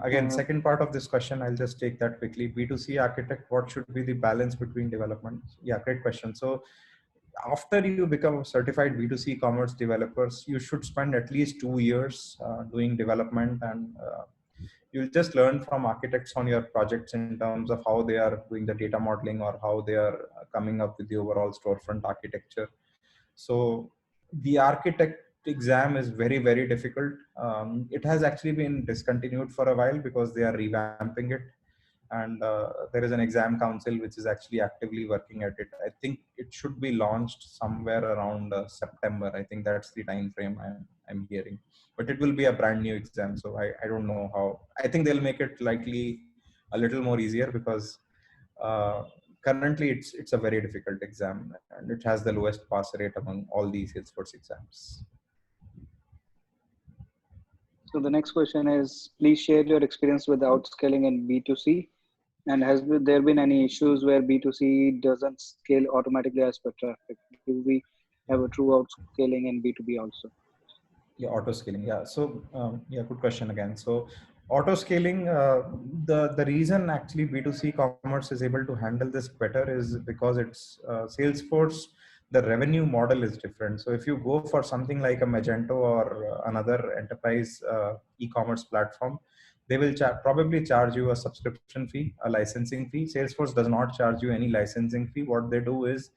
Again, second part of this question, I'll just take that quickly. B2C architect, what should be the balance between development? Yeah, great question. So after you become a certified B2C commerce developers, you should spend at least 2 years doing development, and you'll just learn from architects on your projects in terms of how they are doing the data modeling or how they are coming up with the overall storefront architecture. So the architect exam is very, very difficult. It has actually been discontinued for a while because they are revamping it. And there is an exam council which is actually actively working at it. I think it should be launched somewhere around September. I think that's the time frame I'm hearing. But it will be a brand new exam, so I don't know how. I think they'll make it likely a little more easier because currently it's a very difficult exam and it has the lowest pass rate among all these Salesforce exams. So the next question is, please share your experience with outscaling in B2C. And has there been any issues where B2C doesn't scale automatically as per traffic? Do we have a true outscaling in B2B also? Yeah, auto scaling. Yeah. So yeah, good question again. So auto scaling, the reason actually B2C commerce is able to handle this better is because it's Salesforce, the revenue model is different. So if you go for something like a Magento or another enterprise e-commerce platform, they will probably charge you a subscription fee, a licensing fee. Salesforce does not charge you any licensing fee. What they do is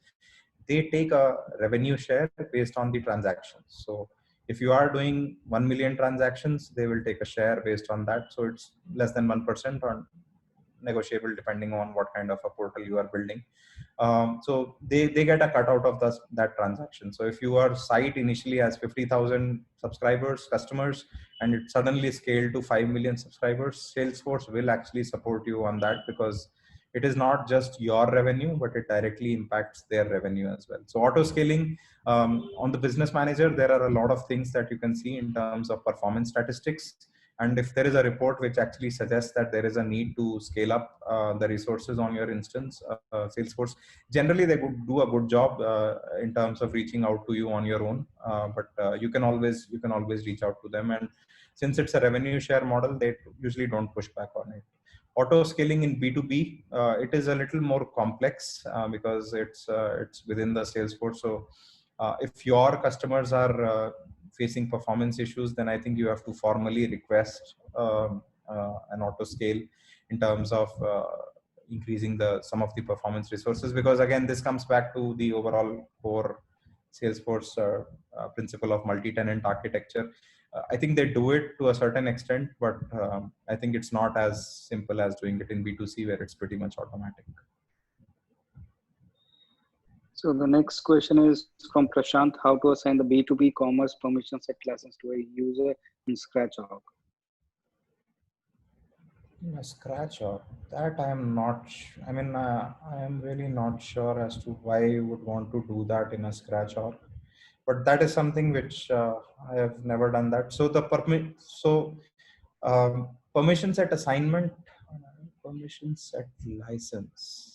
they take a revenue share based on the transactions. So if you are doing 1 million transactions, they will take a share based on that. So it's less than 1% on negotiable depending on what kind of a portal you are building. So they get a cut out of that transaction. So if your site initially has 50,000 subscribers, customers, and it suddenly scaled to 5 million subscribers, Salesforce will actually support you on that because it is not just your revenue, but it directly impacts their revenue as well. So auto scaling, on the business manager, there are a lot of things that you can see in terms of performance statistics. And if there is a report which actually suggests that there is a need to scale up the resources on your instance, Salesforce, generally they would do a good job in terms of reaching out to you on your own. But you can always reach out to them. And since it's a revenue share model, they usually don't push back on it. Auto scaling in B2B, it is a little more complex because it's within the Salesforce. So if your customers are facing performance issues, then I think you have to formally request an auto scale in terms of increasing some of the performance resources, because again, this comes back to the overall core Salesforce principle of multi-tenant architecture. I think they do it to a certain extent, but I think it's not as simple as doing it in B2C, where it's pretty much automatic. So the next question is from Prashant: how to assign the B2B commerce permission set license to a user in ScratchOrg? In a ScratchOrg, that I am not. I mean, I am really not sure as to why you would want to do that in a ScratchOrg. But that is something which I have never done that. So the permission set assignment, permission set license.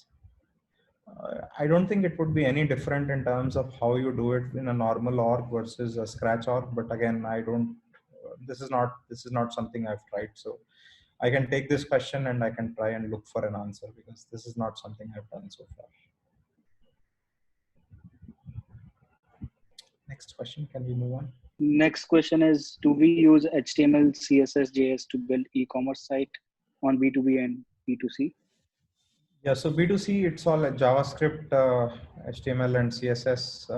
I don't think it would be any different in terms of how you do it in a normal org versus a ScratchOrg. But again, I don't. This is not something I've tried. So I can take this question and I can try and look for an answer, because this is not something I've done so far. Next question, can we move on? Next question is, do we use HTML, CSS, JS to build e-commerce site on B2B and B2C? Yeah, so B2C, it's all like JavaScript, HTML and CSS,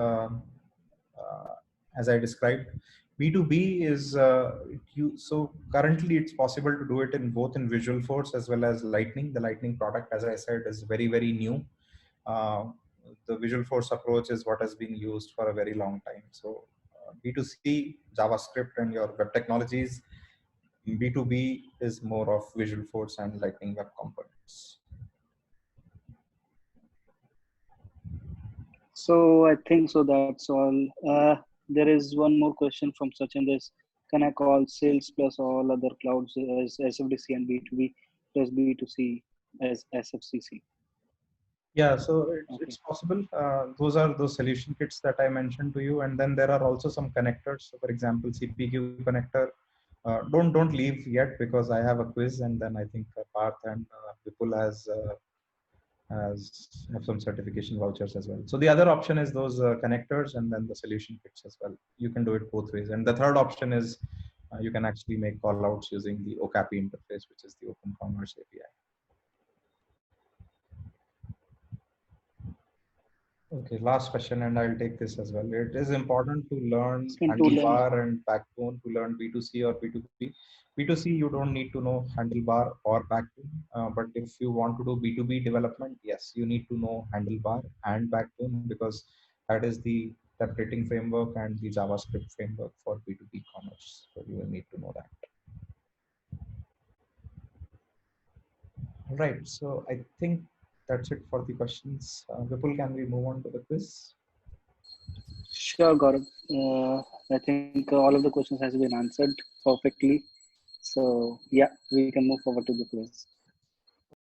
as I described. B2B is, so currently it's possible to do it in both in Visualforce as well as Lightning. The Lightning product, as I said, is very, very new. The Visualforce approach is what has been used for a very long time. So B2C, JavaScript and your web technologies. B2B is more of Visualforce and Lightning Web Components. So I think so that's all. There is one more question from Sachin. Can I call sales plus all other clouds as SFDC and B2B plus B2C as SFCC? Yeah, so it's possible. Those are those solution kits that I mentioned to you, and then there are also some connectors. So for example, CPQ connector. Don't leave yet, because I have a quiz, and then I think Parth and Vipul have some certification vouchers as well. So the other option is those connectors, and then the solution kits as well. You can do it both ways. And the third option is you can actually make callouts using the Okapi interface, which is the Open Commerce API. Okay, last question, and I'll take this as well. It is important to learn handlebar and backbone to learn B2C or B2B. B2C, you don't need to know handlebar or backbone, but if you want to do B2B development, yes, you need to know handlebar and backbone, because that is the templating framework and the JavaScript framework for B2B commerce. So you will need to know that. All right, so I think that's it for the questions. Vipul, can we move on to the quiz? Sure, Gaurav. I think all of the questions has been answered perfectly. So yeah, we can move forward to the quiz.